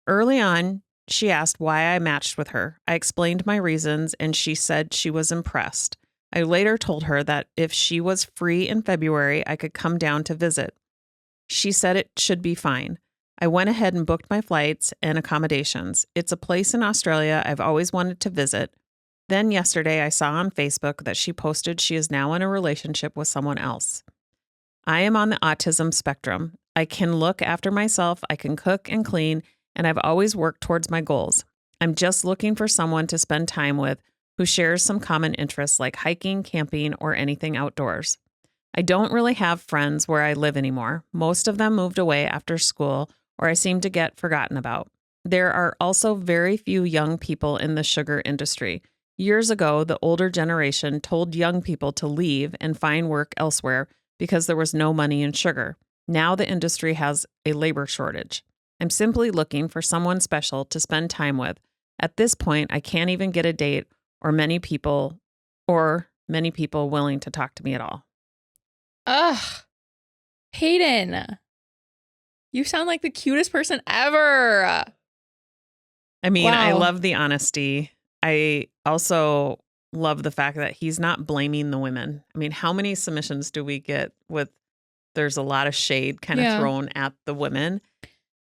[SPEAKER 1] Early on, she asked why I matched with her. I explained my reasons, and she said she was impressed. I later told her that if she was free in February, I could come down to visit. She said it should be fine. I went ahead and booked my flights and accommodations. It's a place in Australia I've always wanted to visit. Then yesterday I saw on Facebook that she posted she is now in a relationship with someone else. I am on the autism spectrum. I can look after myself, I can cook and clean, and I've always worked towards my goals. I'm just looking for someone to spend time with who shares some common interests like hiking, camping, or anything outdoors. I don't really have friends where I live anymore. Most of them moved away after school, or I seem to get forgotten about. There are also very few young people in the sugar industry. Years ago, the older generation told young people to leave and find work elsewhere because there was no money in sugar. Now the industry has a labor shortage. I'm simply looking for someone special to spend time with. At this point, I can't even get a date or many people willing to talk to me at all.
[SPEAKER 2] Ugh. Hayden, you sound like the cutest person ever.
[SPEAKER 1] I mean,
[SPEAKER 2] Wow.
[SPEAKER 1] I love the honesty. I also love the fact that he's not blaming the women. I mean, how many submissions do we get with there's a lot of shade kind of thrown at the women?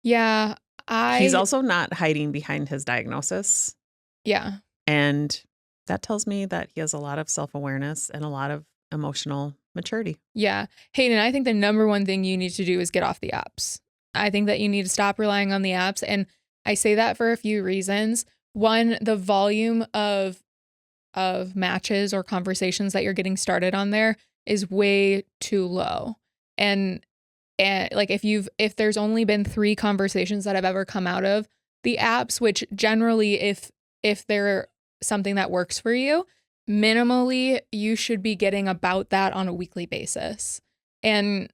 [SPEAKER 2] Yeah.
[SPEAKER 1] He's also not hiding behind his diagnosis.
[SPEAKER 2] Yeah.
[SPEAKER 1] And that tells me that he has a lot of self-awareness and a lot of emotional maturity.
[SPEAKER 2] Yeah. Hayden, I think the number one thing you need to do is get off the apps. I think that you need to stop relying on the apps. And I say that for a few reasons. one, the volume of matches or conversations that you're getting started on there is way too low. And like if there's only been 3 conversations that have ever come out of the apps, which generally if they're something that works for you, minimally you should be getting about that on a weekly basis. And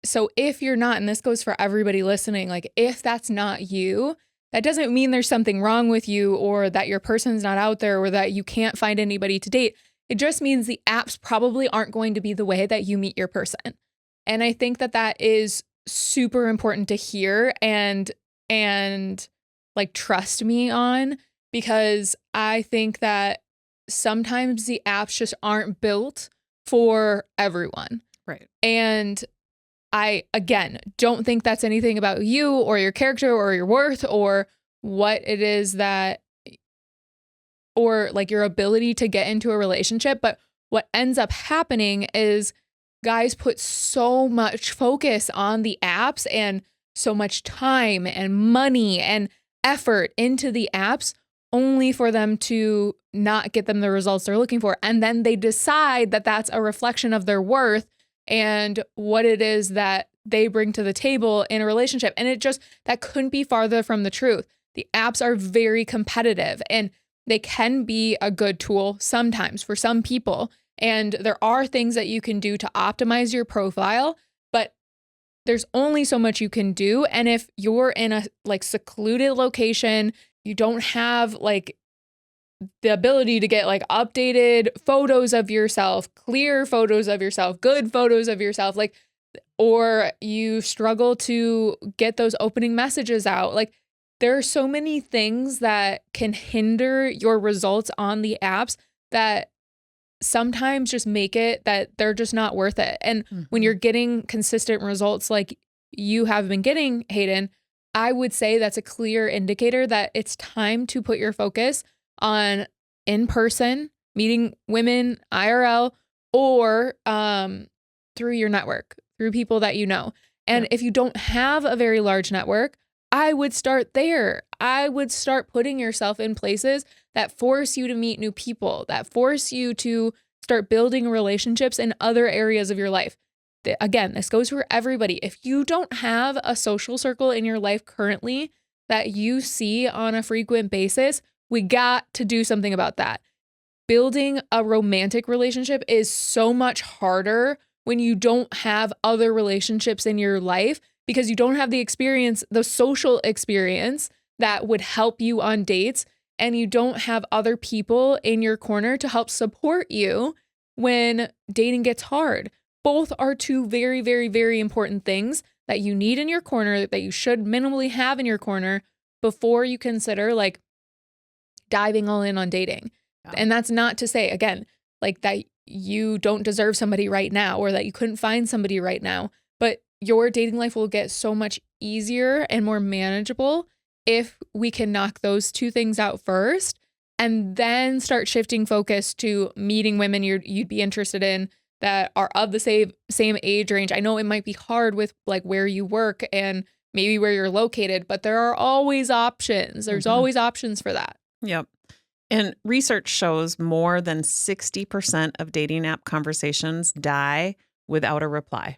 [SPEAKER 2] so if you're not, and this goes for everybody listening, like if that's not you, that doesn't mean there's something wrong with you or that your person's not out there or that you can't find anybody to date. It just means the apps probably aren't going to be the way that you meet your person. And I think that is super important to hear and like trust me on, because I think that sometimes the apps just aren't built for everyone.
[SPEAKER 1] Right.
[SPEAKER 2] And I, again, don't think that's anything about you or your character or your worth or what it is that, or like your ability to get into a relationship. But what ends up happening is guys put so much focus on the apps and so much time and money and effort into the apps only for them to not get them the results they're looking for. And then they decide that that's a reflection of their worth and what it is that they bring to the table in a relationship. And it just, that couldn't be farther from the truth. The apps are very competitive and they can be a good tool sometimes for some people. And there are things that you can do to optimize your profile, but there's only so much you can do. And if you're in a like secluded location, you don't have like the ability to get like updated photos of yourself, clear photos of yourself, good photos of yourself, like, or you struggle to get those opening messages out. Like there are so many things that can hinder your results on the apps that sometimes just make it that they're just not worth it. And when you're getting consistent results like you have been getting, Hayden, I would say that's a clear indicator that it's time to put your focus on in-person, meeting women, IRL, or through your network, through people that you know. And if you don't have a very large network, I would start there. I would start putting yourself in places that force you to meet new people, that force you to start building relationships in other areas of your life. Again, this goes for everybody. If you don't have a social circle in your life currently that you see on a frequent basis, we got to do something about that. Building a romantic relationship is so much harder when you don't have other relationships in your life because you don't have the experience, the social experience that would help you on dates, and you don't have other people in your corner to help support you when dating gets hard. Both are two very, very, very important things that you need in your corner, that you should minimally have in your corner before you consider like diving all in on dating. Yeah. And that's not to say, again, like that you don't deserve somebody right now or that you couldn't find somebody right now, but your dating life will get so much easier and more manageable if we can knock those two things out first and then start shifting focus to meeting women you'd be interested in that are of the same age range. I know it might be hard with like where you work and maybe where you're located, but there are always options. There's always options for that.
[SPEAKER 1] Yep. And research shows more than 60% of dating app conversations die without a reply.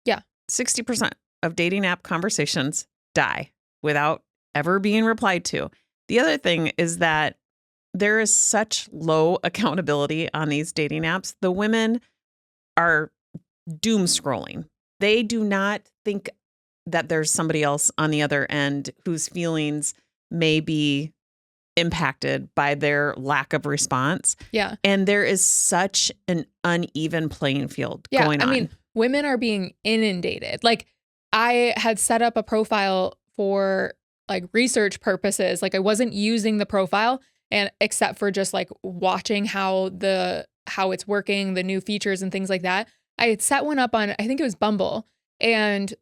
[SPEAKER 2] Yeah.
[SPEAKER 1] 60% of dating app conversations die without ever being replied to. The other thing is that there is such low accountability on these dating apps. The women are doom scrolling. They do not think that there's somebody else on the other end whose feelings may be impacted by their lack of response.
[SPEAKER 2] Yeah.
[SPEAKER 1] And there is such an uneven playing field going on.
[SPEAKER 2] I mean, women are being inundated. Like I had set up a profile for like research purposes. Like I wasn't using the profile and except for just like watching how it's working, the new features and things like that. I had set one up on, I think it was Bumble, and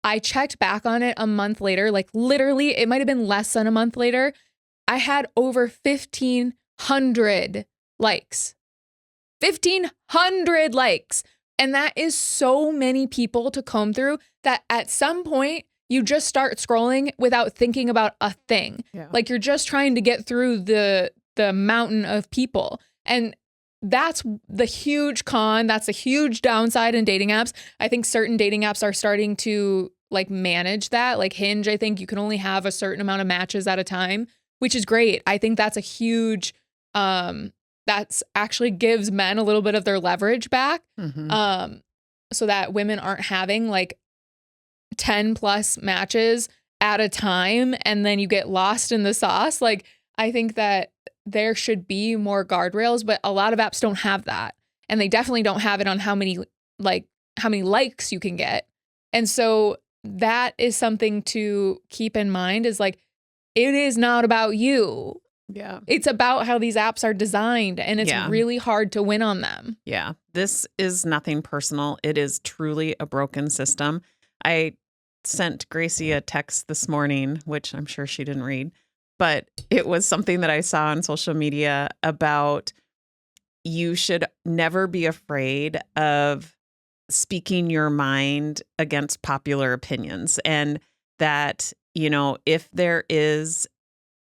[SPEAKER 2] I checked back on it a month later, like literally it might've been less than a month later. I had over 1,500 likes. 1,500 likes. And that is so many people to comb through that at some point you just start scrolling without thinking about a thing.
[SPEAKER 1] Yeah.
[SPEAKER 2] Like you're just trying to get through the mountain of people. And that's the huge con. That's a huge downside in dating apps. I think certain dating apps are starting to like manage that. Like Hinge, I think you can only have a certain amount of matches at a time, which is great. I think that's a huge, that's actually gives men a little bit of their leverage back. So that women aren't having like 10 plus matches at a time and then you get lost in the sauce. Like I think that there should be more guardrails, but a lot of apps don't have that. And they definitely don't have it on how many likes you can get. And so that is something to keep in mind is like, it is not about you.
[SPEAKER 1] Yeah.
[SPEAKER 2] It's about how these apps are designed and it's really hard to win on them.
[SPEAKER 1] Yeah. This is nothing personal. It is truly a broken system. I sent Gracie a text this morning, which I'm sure she didn't read, but it was something that I saw on social media about you should never be afraid of speaking your mind against popular opinions. And that, you know, if there is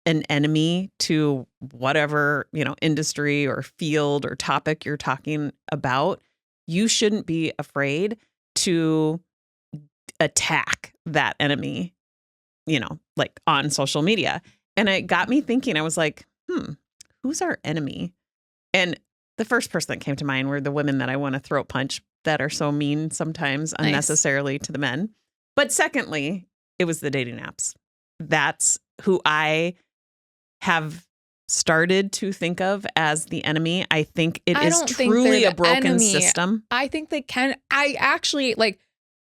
[SPEAKER 1] an enemy to whatever, you know, industry or field or topic you're talking about, you shouldn't be afraid to attack that enemy, you know, like on social media. And it got me thinking, I was like, who's our enemy? And the first person that came to mind were the women that I want to throat punch that are so mean sometimes unnecessarily to the men. But secondly, it was the dating apps. That's who I have started to think of as the enemy. I think it is truly a broken system.
[SPEAKER 2] I think they can. I actually like,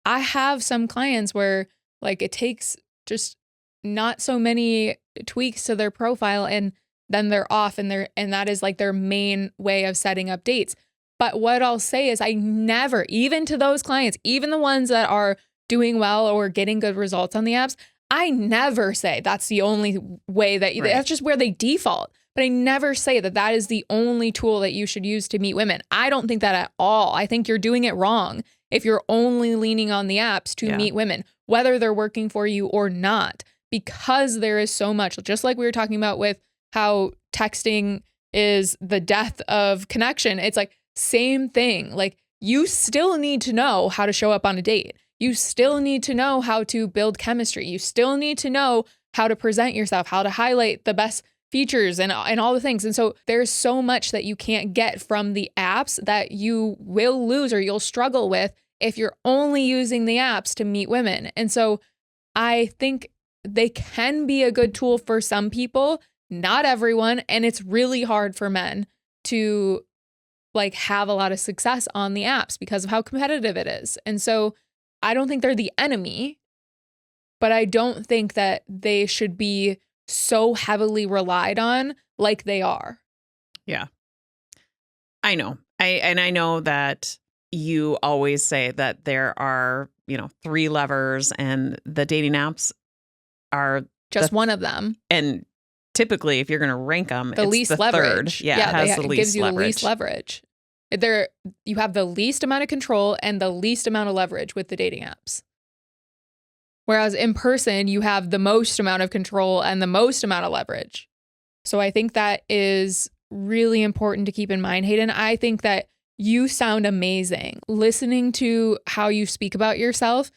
[SPEAKER 2] I have some clients where like it takes just not so many tweaks to their profile and then they're off and that is like their main way of setting up dates. But what I'll say is I never, even to those clients, even the ones that are doing well or getting good results on the apps, I never say that's the only way that's just where they default. But I never say that is the only tool that you should use to meet women. I don't think that at all. I think you're doing it wrong if you're only leaning on the apps to meet women, whether they're working for you or not, because there is so much, just like we were talking about with how texting is the death of connection. It's like same thing. Like you still need to know how to show up on a date. You still need to know how to build chemistry. You still need to know how to present yourself, how to highlight the best features and all the things. And so there's so much that you can't get from the apps that you will lose or you'll struggle with if you're only using the apps to meet women. And so I think they can be a good tool for some people, not everyone. And it's really hard for men to like have a lot of success on the apps because of how competitive it is. And so I don't think they're the enemy, but I don't think that they should be so heavily relied on like they are.
[SPEAKER 1] Yeah. I know. I know that you always say that there are, you know, 3 levers and the dating apps are
[SPEAKER 2] just one of them.
[SPEAKER 1] And typically if you're going to rank them,
[SPEAKER 2] the least leverage.
[SPEAKER 1] Third. Yeah, it
[SPEAKER 2] gives you the least leverage. You have the least amount of control and the least amount of leverage with the dating apps. Whereas in person, you have the most amount of control and the most amount of leverage. So I think that is really important to keep in mind, Hayden. I think that you sound amazing. Listening to how you speak about yourself,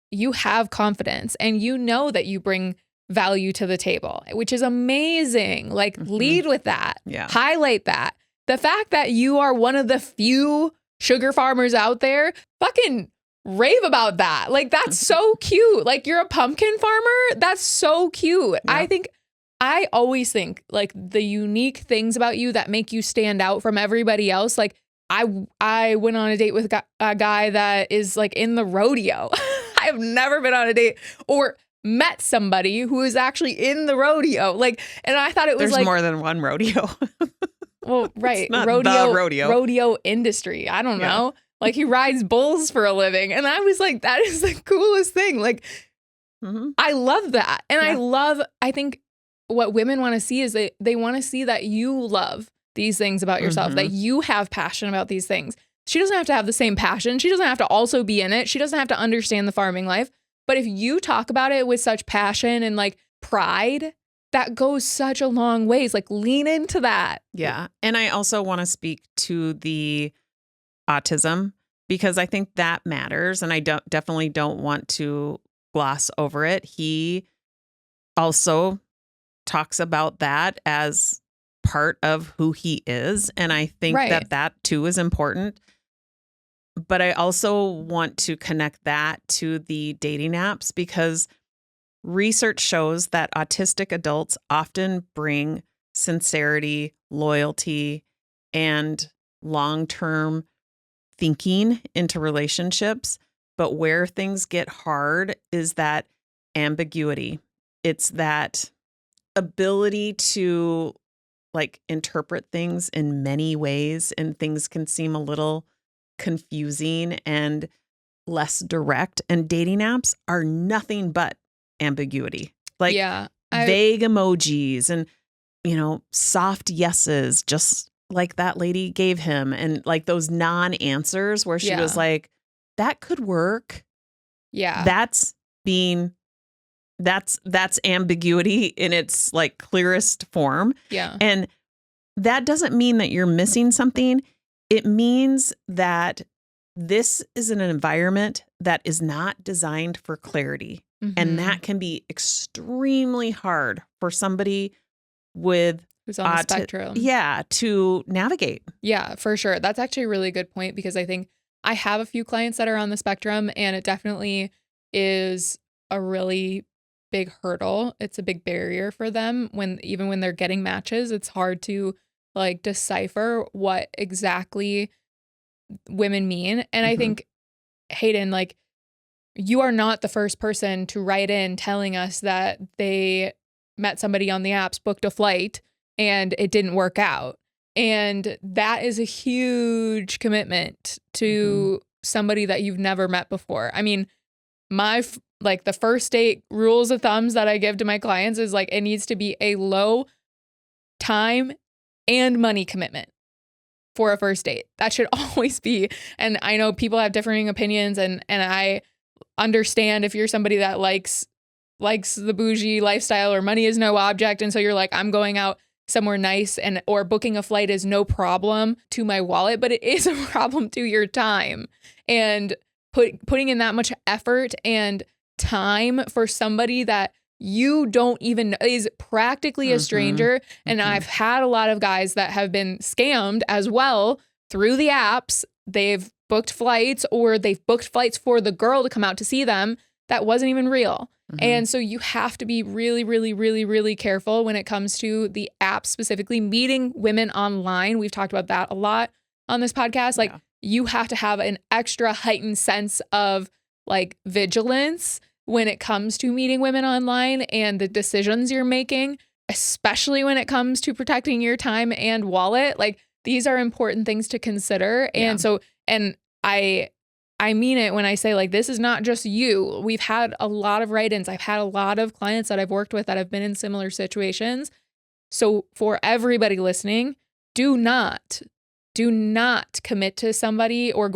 [SPEAKER 2] you have confidence and you know that you bring value to the table, which is amazing. Like lead with that.
[SPEAKER 1] Yeah.
[SPEAKER 2] Highlight that. The fact that you are one of the few sugar farmers out there, fucking rave about that. Like, that's so cute. Like, you're a pumpkin farmer. That's so cute. Yeah. I always think like the unique things about you that make you stand out from everybody else. Like I went on a date with a guy that is like in the rodeo. I have never been on a date or met somebody who is actually in the rodeo. Like, and I thought it was
[SPEAKER 1] There's more than one rodeo.
[SPEAKER 2] Well, right.
[SPEAKER 1] Not the rodeo.
[SPEAKER 2] Rodeo industry. I don't know. Like he rides bulls for a living. And I was like, that is the coolest thing. Like, I love that. And I think what women want to see is they want to see that you love these things about yourself, that you have passion about these things. She doesn't have to have the same passion. She doesn't have to also be in it. She doesn't have to understand the farming life. But if you talk about it with such passion and like pride, that goes such a long ways. Like lean into that.
[SPEAKER 1] Yeah. And I also want to speak to the autism because I think that matters. And I definitely don't want to gloss over it. He also talks about that as part of who he is. And I think that too is important. But I also want to connect that to the dating apps because research shows that autistic adults often bring sincerity, loyalty, and long-term thinking into relationships. But where things get hard is that ambiguity. It's that ability to like interpret things in many ways, and things can seem a little confusing and less direct. And dating apps are nothing but ambiguity. Like vague emojis and, soft yeses, just like that lady gave him. And like those non-answers where she was like, that could work.
[SPEAKER 2] Yeah.
[SPEAKER 1] That's ambiguity in its like clearest form.
[SPEAKER 2] Yeah.
[SPEAKER 1] And that doesn't mean that you're missing something. It means that this is an environment that is not designed for clarity. Mm-hmm. And that can be extremely hard for somebody who's on the spectrum. Yeah, to navigate.
[SPEAKER 2] Yeah, for sure. That's actually a really good point because I think I have a few clients that are on the spectrum and it definitely is a really big hurdle. It's a big barrier for them even when they're getting matches. It's hard to like decipher what exactly women mean. And I think, Hayden, like you are not the first person to write in telling us that they met somebody on the apps, booked a flight, and it didn't work out. And that is a huge commitment to somebody that you've never met before. I mean, the first date rules of thumbs that I give to my clients is like, it needs to be a low time and money commitment for a first date. That should always be. And I know people have differing opinions and I understand if you're somebody that likes the bougie lifestyle or money is no object. And so you're like, I'm going out somewhere nice or booking a flight is no problem to my wallet, but it is a problem to your time. And putting in that much effort and time for somebody that you don't even know is practically a stranger. And I've had a lot of guys that have been scammed as well through the apps. They've booked flights or they've booked flights for the girl to come out to see them that wasn't even real. And so you have to be really, really, really, really careful when it comes to the app, specifically meeting women online. We've talked about that a lot on this podcast. Like you have to have an extra heightened sense of like vigilance when it comes to meeting women online and the decisions you're making, especially when it comes to protecting your time and wallet. Like these are important things to consider. And so, and I mean it when I say like, this is not just you. We've had a lot of write-ins. I've had a lot of clients that I've worked with that have been in similar situations. So for everybody listening, do not commit to somebody or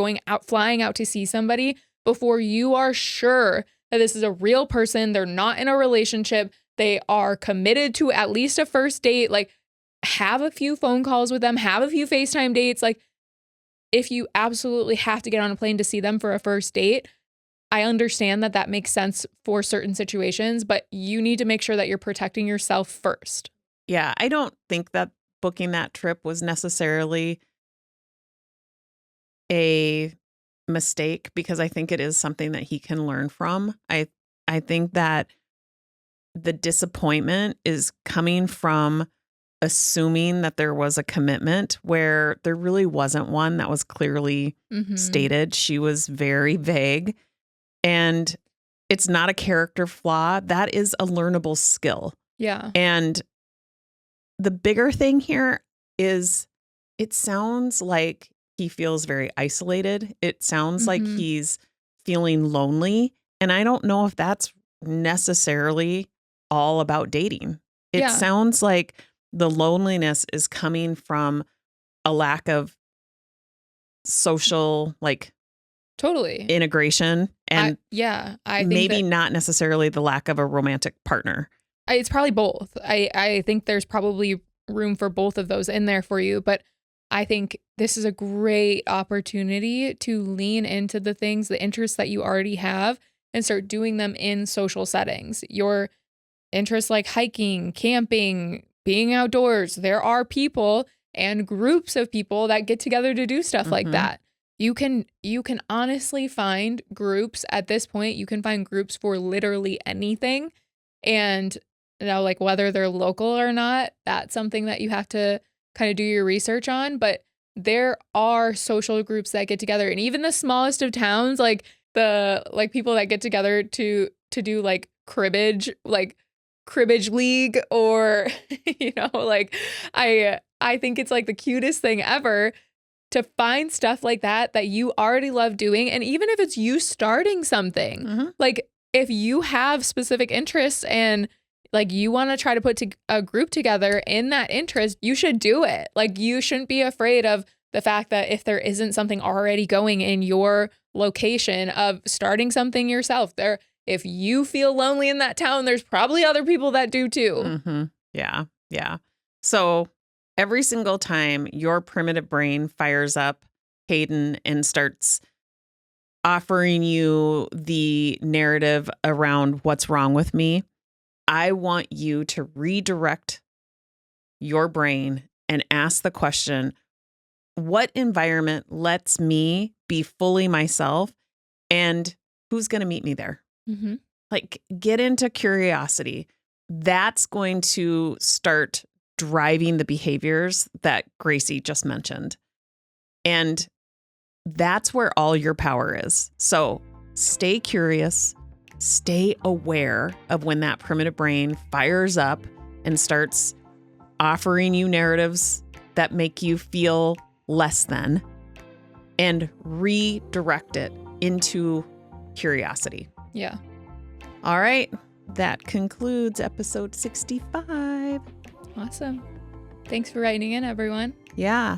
[SPEAKER 2] flying out to see somebody before you are sure that this is a real person. They're not in a relationship. They are committed to at least a first date. Like have a few phone calls with them, have a few FaceTime dates. Like if you absolutely have to get on a plane to see them for a first date, I understand that makes sense for certain situations, but you need to make sure that you're protecting yourself first.
[SPEAKER 1] Yeah, I don't think that booking that trip was necessarily a mistake because I think it is something that he can learn from. I think that the disappointment is coming from assuming that there was a commitment where there really wasn't one that was clearly stated. She was very vague, and it's not a character flaw. That is a learnable skill.
[SPEAKER 2] Yeah.
[SPEAKER 1] And the bigger thing here is it sounds like he feels very isolated. It sounds like he's feeling lonely. And I don't know if that's necessarily all about dating. It sounds like the loneliness is coming from a lack of social, like,
[SPEAKER 2] Totally.
[SPEAKER 1] integration and
[SPEAKER 2] I think
[SPEAKER 1] maybe not necessarily the lack of a romantic partner.
[SPEAKER 2] It's probably both. I think there's probably room for both of those in there for you, but I think this is a great opportunity to lean into the things, the interests that you already have, and start doing them in social settings. Your interests like hiking, camping, being outdoors, there are people and groups of people that get together to do stuff like that. You can honestly find groups at this point. You can find groups for literally anything. And now, like, whether they're local or not, that's something that you have to kind of do your research on. But there are social groups that get together, and even the smallest of towns, like people that get together to do like cribbage league, or like I think it's like the cutest thing ever to find stuff like that you already love doing. And even if it's you starting something, like if you have specific interests and like you want to try to put a group together in that interest, you should do it. Like you shouldn't be afraid of the fact that if there isn't something already going in your location, of starting something yourself. If you feel lonely in that town, there's probably other people that do too.
[SPEAKER 1] Yeah. So every single time your primitive brain fires up, Hayden, and starts offering you the narrative around what's wrong with me, I want you to redirect your brain and ask the question, what environment lets me be fully myself, and who's going to meet me there? Like, get into curiosity. That's going to start driving the behaviors that Gracie just mentioned. And that's where all your power is. So stay curious, stay aware of when that primitive brain fires up and starts offering you narratives that make you feel less than, and redirect it into curiosity.
[SPEAKER 2] Yeah.
[SPEAKER 1] All right. That concludes episode 65.
[SPEAKER 2] Awesome. Thanks for writing in, everyone.
[SPEAKER 1] Yeah.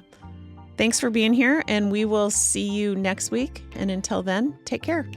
[SPEAKER 1] Thanks for being here, and we will see you next week. And until then, take care.